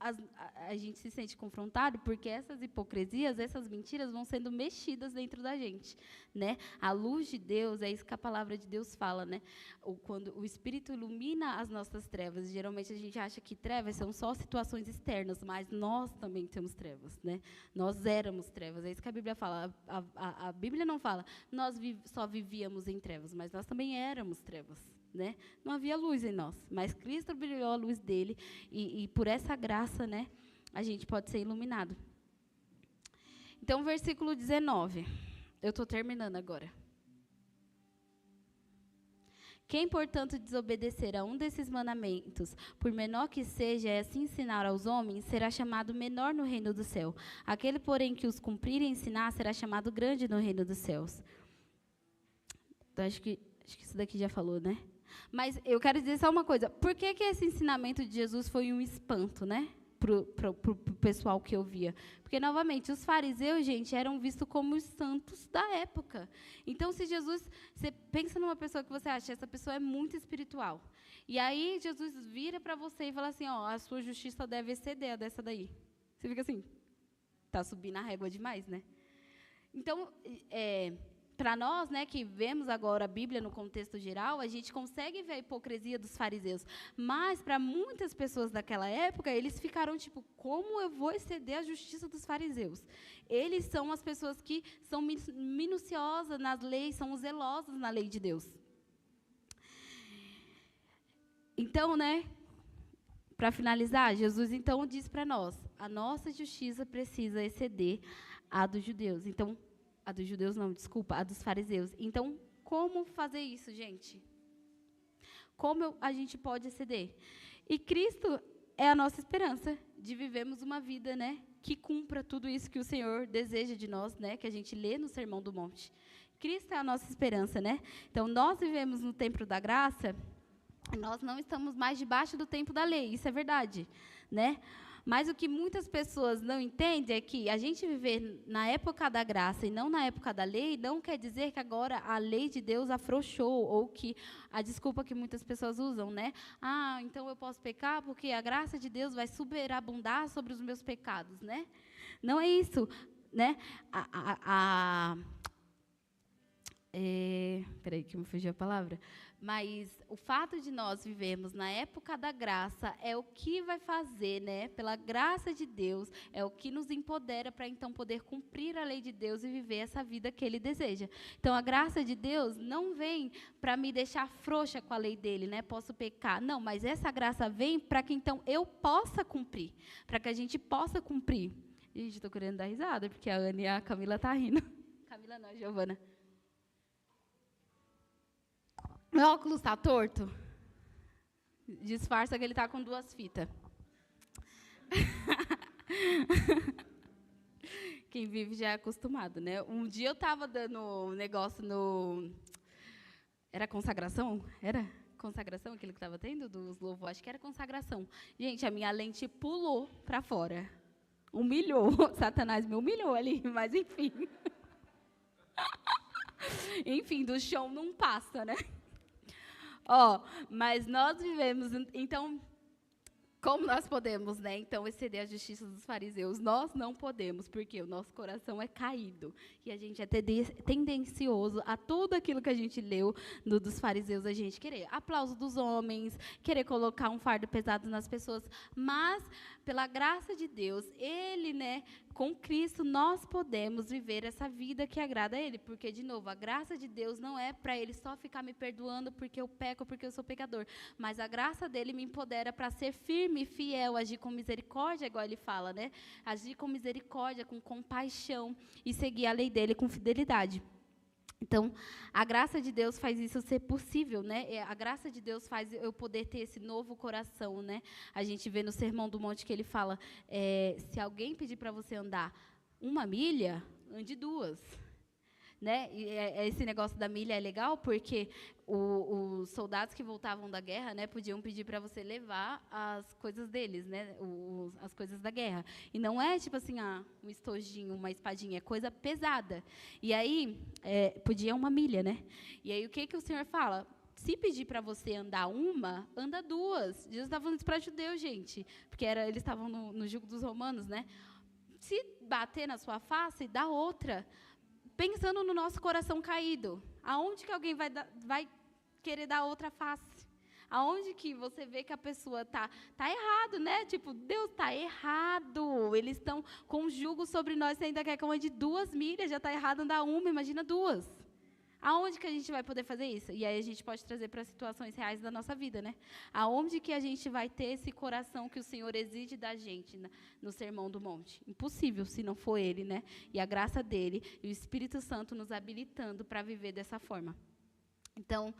a gente se sente confrontado porque essas hipocrisias, essas mentiras vão sendo mexidas dentro da gente, né? A luz de Deus, é isso que a palavra de Deus fala, né? Quando o Espírito ilumina as nossas trevas, geralmente a gente acha que trevas são só situações externas, mas nós também temos trevas, né? Nós éramos trevas, é isso que a Bíblia fala. A Bíblia não fala, nós só vivíamos em trevas, mas nós também éramos trevas. Né? Não havia luz em nós, mas Cristo brilhou a luz dele e por essa graça, né, a gente pode ser iluminado. Então, versículo 19, eu estou terminando agora. Quem, portanto, desobedecer a um desses mandamentos, por menor que seja, e assim ensinar aos homens, será chamado menor no reino do céu. Aquele, porém, que os cumprir e ensinar, será chamado grande no reino dos céus. Então, acho que isso daqui já falou, né? Mas eu quero dizer só uma coisa. Por que esse ensinamento de Jesus foi um espanto, né? Para o pessoal que ouvia? Porque, novamente, os fariseus, gente, eram vistos como os santos da época. Então, se Jesus... Você pensa numa pessoa que você acha, essa pessoa é muito espiritual. E aí, Jesus vira para você e fala assim, ó, a sua justiça deve exceder a dessa daí. Você fica assim, tá subindo a régua demais, né? Então, para nós, né, que vemos agora a Bíblia no contexto geral, a gente consegue ver a hipocrisia dos fariseus. Mas, para muitas pessoas daquela época, eles ficaram tipo, como eu vou exceder a justiça dos fariseus? Eles são as pessoas que são minuciosas nas leis, são os zelosos na lei de Deus. Então, né, para finalizar, Jesus, então, diz para nós, a nossa justiça precisa exceder a dos judeus. Então, a dos judeus não, desculpa, a dos fariseus. Então, como fazer isso, gente? Como a gente pode exceder? E Cristo é a nossa esperança de vivermos uma vida, né, que cumpra tudo isso que o Senhor deseja de nós, né, que a gente lê no Sermão do Monte. Cristo é a nossa esperança, né? Então, nós vivemos no tempo da graça, nós não estamos mais debaixo do tempo da lei, isso é verdade, né? Mas o que muitas pessoas não entendem é que a gente viver na época da graça e não na época da lei não quer dizer que agora a lei de Deus afrouxou, ou que a desculpa que muitas pessoas usam, né? Ah, então eu posso pecar porque a graça de Deus vai superabundar sobre os meus pecados, né? Não é isso, né? Peraí que me fugiu a palavra. Mas o fato de nós vivemos na época da graça é o que vai fazer, né? Pela graça de Deus, é o que nos empodera para então poder cumprir a lei de Deus e viver essa vida que Ele deseja. Então, a graça de Deus não vem para me deixar frouxa com a lei dele, né? Posso pecar. Não, mas essa graça vem para que então eu possa cumprir, para que a gente possa cumprir. Gente, estou querendo dar risada, porque a Ana e a Camila tá rindo. Camila não, Giovana. Meu óculos está torto? Disfarça que ele está com 2 fitas. Quem vive já é acostumado, né? Um dia eu estava dando um negócio no... Era consagração? Era consagração aquele que estava tendo dos louvores? Acho que era consagração. Gente, a minha lente pulou para fora. Humilhou. Satanás me humilhou ali, mas enfim. Enfim, do chão não passa, né? Mas nós vivemos, então, como nós podemos, né? Então, exceder a justiça dos fariseus? Nós não podemos, porque o nosso coração é caído. E a gente é tendencioso a tudo aquilo que a gente leu dos fariseus, a gente querer aplauso dos homens, querer colocar um fardo pesado nas pessoas. Mas, pela graça de Deus, Ele, né? Com Cristo, nós podemos viver essa vida que agrada a Ele. Porque, de novo, a graça de Deus não é para Ele só ficar me perdoando porque eu peco, porque eu sou pecador. Mas a graça dEle me empodera para ser firme e fiel, agir com misericórdia, igual Ele fala, né? Agir com misericórdia, com compaixão e seguir a lei dEle com fidelidade. Então, a graça de Deus faz isso ser possível, né? A graça de Deus faz eu poder ter esse novo coração, né? A gente vê no Sermão do Monte que ele fala, se alguém pedir para você andar 1 milha, ande 2. Né? E esse negócio da milha é legal porque os soldados que voltavam da guerra, né, podiam pedir para você levar as coisas deles, né, as coisas da guerra. E não é tipo assim, um estojinho, uma espadinha, é coisa pesada. E aí, podia 1 milha, né? E aí o que o Senhor fala? Se pedir para você andar 1, anda 2. Jesus estava falando isso para judeus, gente, porque eles estavam no jugo dos romanos, né? Se bater na sua face, dá outra. Pensando no nosso coração caído, aonde que alguém vai querer dar outra face? Aonde que você vê que a pessoa tá errado, né? Tipo, Deus está errado. Eles estão com um jugo sobre nós, você ainda quer que eu ande 2 milhas, já está errado andar 1, imagina 2. Aonde que a gente vai poder fazer isso? E aí a gente pode trazer para situações reais da nossa vida, né? Aonde que a gente vai ter esse coração que o Senhor exige da gente no Sermão do Monte? Impossível, se não for Ele, né? E a graça dEle e o Espírito Santo nos habilitando para viver dessa forma. Então,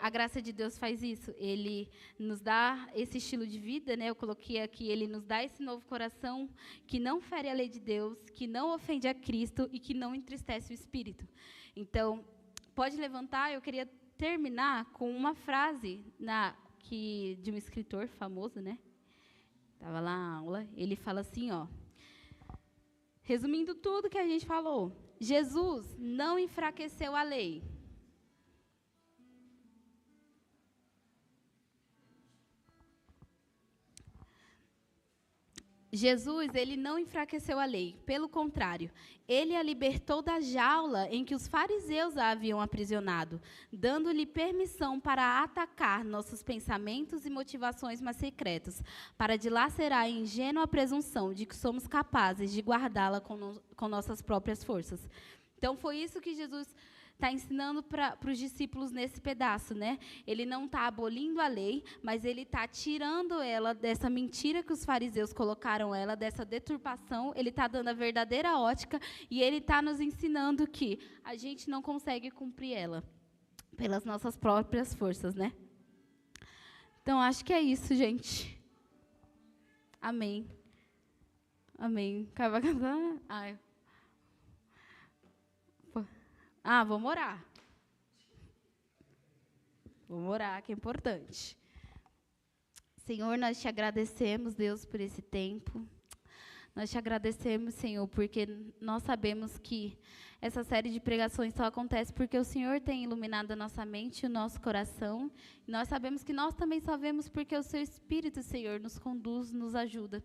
a graça de Deus faz isso. Ele nos dá esse estilo de vida, né? Eu coloquei aqui, Ele nos dá esse novo coração que não fere a lei de Deus, que não ofende a Cristo e que não entristece o Espírito. Então, pode levantar. Eu queria terminar com uma frase de um escritor famoso, né? Estava lá na aula. Ele fala assim, resumindo tudo que a gente falou, Jesus não enfraqueceu a lei. Jesus, ele não enfraqueceu a lei, pelo contrário, ele a libertou da jaula em que os fariseus a haviam aprisionado, dando-lhe permissão para atacar nossos pensamentos e motivações mais secretos, para dilacerar a ingênua presunção de que somos capazes de guardá-la com nossas próprias forças. Então, foi isso que Jesus está ensinando para os discípulos nesse pedaço, né? Ele não está abolindo a lei, mas ele está tirando ela dessa mentira que os fariseus colocaram ela, dessa deturpação. Ele está dando a verdadeira ótica e ele está nos ensinando que a gente não consegue cumprir ela pelas nossas próprias forças, né? Então, acho que é isso, gente. Amém. Amém. Vai cantar? Vamos orar. Vamos orar, que é importante. Senhor, nós te agradecemos, Deus, por esse tempo. Nós te agradecemos, Senhor, porque nós sabemos que essa série de pregações só acontece porque o Senhor tem iluminado a nossa mente e o nosso coração. E nós sabemos que nós também só vemos porque o seu Espírito, Senhor, nos conduz, nos ajuda.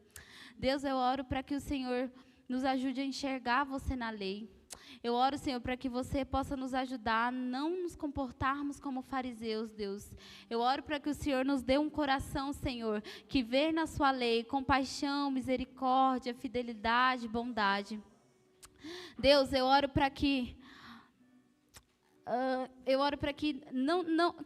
Deus, eu oro para que o Senhor nos ajude a enxergar você na lei. Eu oro, Senhor, para que você possa nos ajudar a não nos comportarmos como fariseus, Deus. Eu oro para que o Senhor nos dê um coração, Senhor, que vê na sua lei compaixão, misericórdia, fidelidade, bondade. Deus, eu oro para que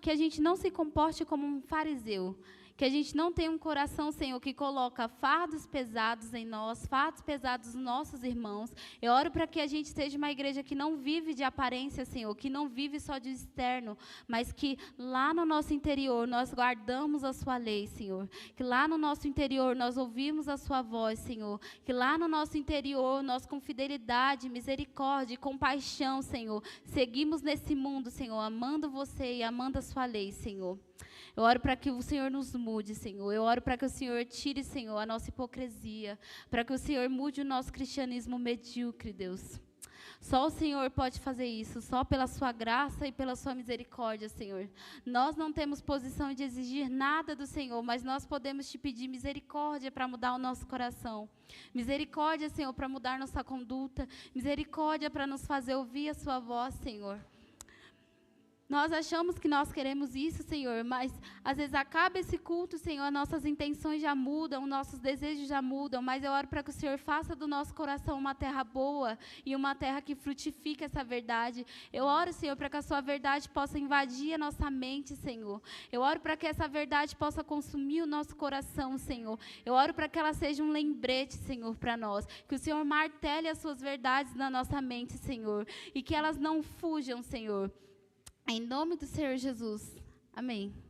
que a gente não se comporte como um fariseu. Que a gente não tenha um coração, Senhor, que coloca fardos pesados em nós, fardos pesados nos nossos irmãos. Eu oro para que a gente seja uma igreja que não vive de aparência, Senhor, que não vive só de externo, mas que lá no nosso interior nós guardamos a sua lei, Senhor. Que lá no nosso interior nós ouvimos a sua voz, Senhor. Que lá no nosso interior nós com fidelidade, misericórdia e compaixão, Senhor, seguimos nesse mundo, Senhor, amando você e amando a sua lei, Senhor. Eu oro para que o Senhor nos mude, Senhor. Eu oro para que o Senhor tire, Senhor, a nossa hipocrisia. Para que o Senhor mude o nosso cristianismo medíocre, Deus. Só o Senhor pode fazer isso, só pela sua graça e pela sua misericórdia, Senhor. Nós não temos posição de exigir nada do Senhor, mas nós podemos te pedir misericórdia para mudar o nosso coração. Misericórdia, Senhor, para mudar nossa conduta. Misericórdia para nos fazer ouvir a sua voz, Senhor. Nós achamos que nós queremos isso, Senhor, mas às vezes acaba esse culto, Senhor, nossas intenções já mudam, nossos desejos já mudam, mas eu oro para que o Senhor faça do nosso coração uma terra boa e uma terra que frutifique essa verdade. Eu oro, Senhor, para que a sua verdade possa invadir a nossa mente, Senhor. Eu oro para que essa verdade possa consumir o nosso coração, Senhor. Eu oro para que ela seja um lembrete, Senhor, para nós. Que o Senhor martele as suas verdades na nossa mente, Senhor, e que elas não fujam, Senhor. Em nome do Senhor Jesus. Amém.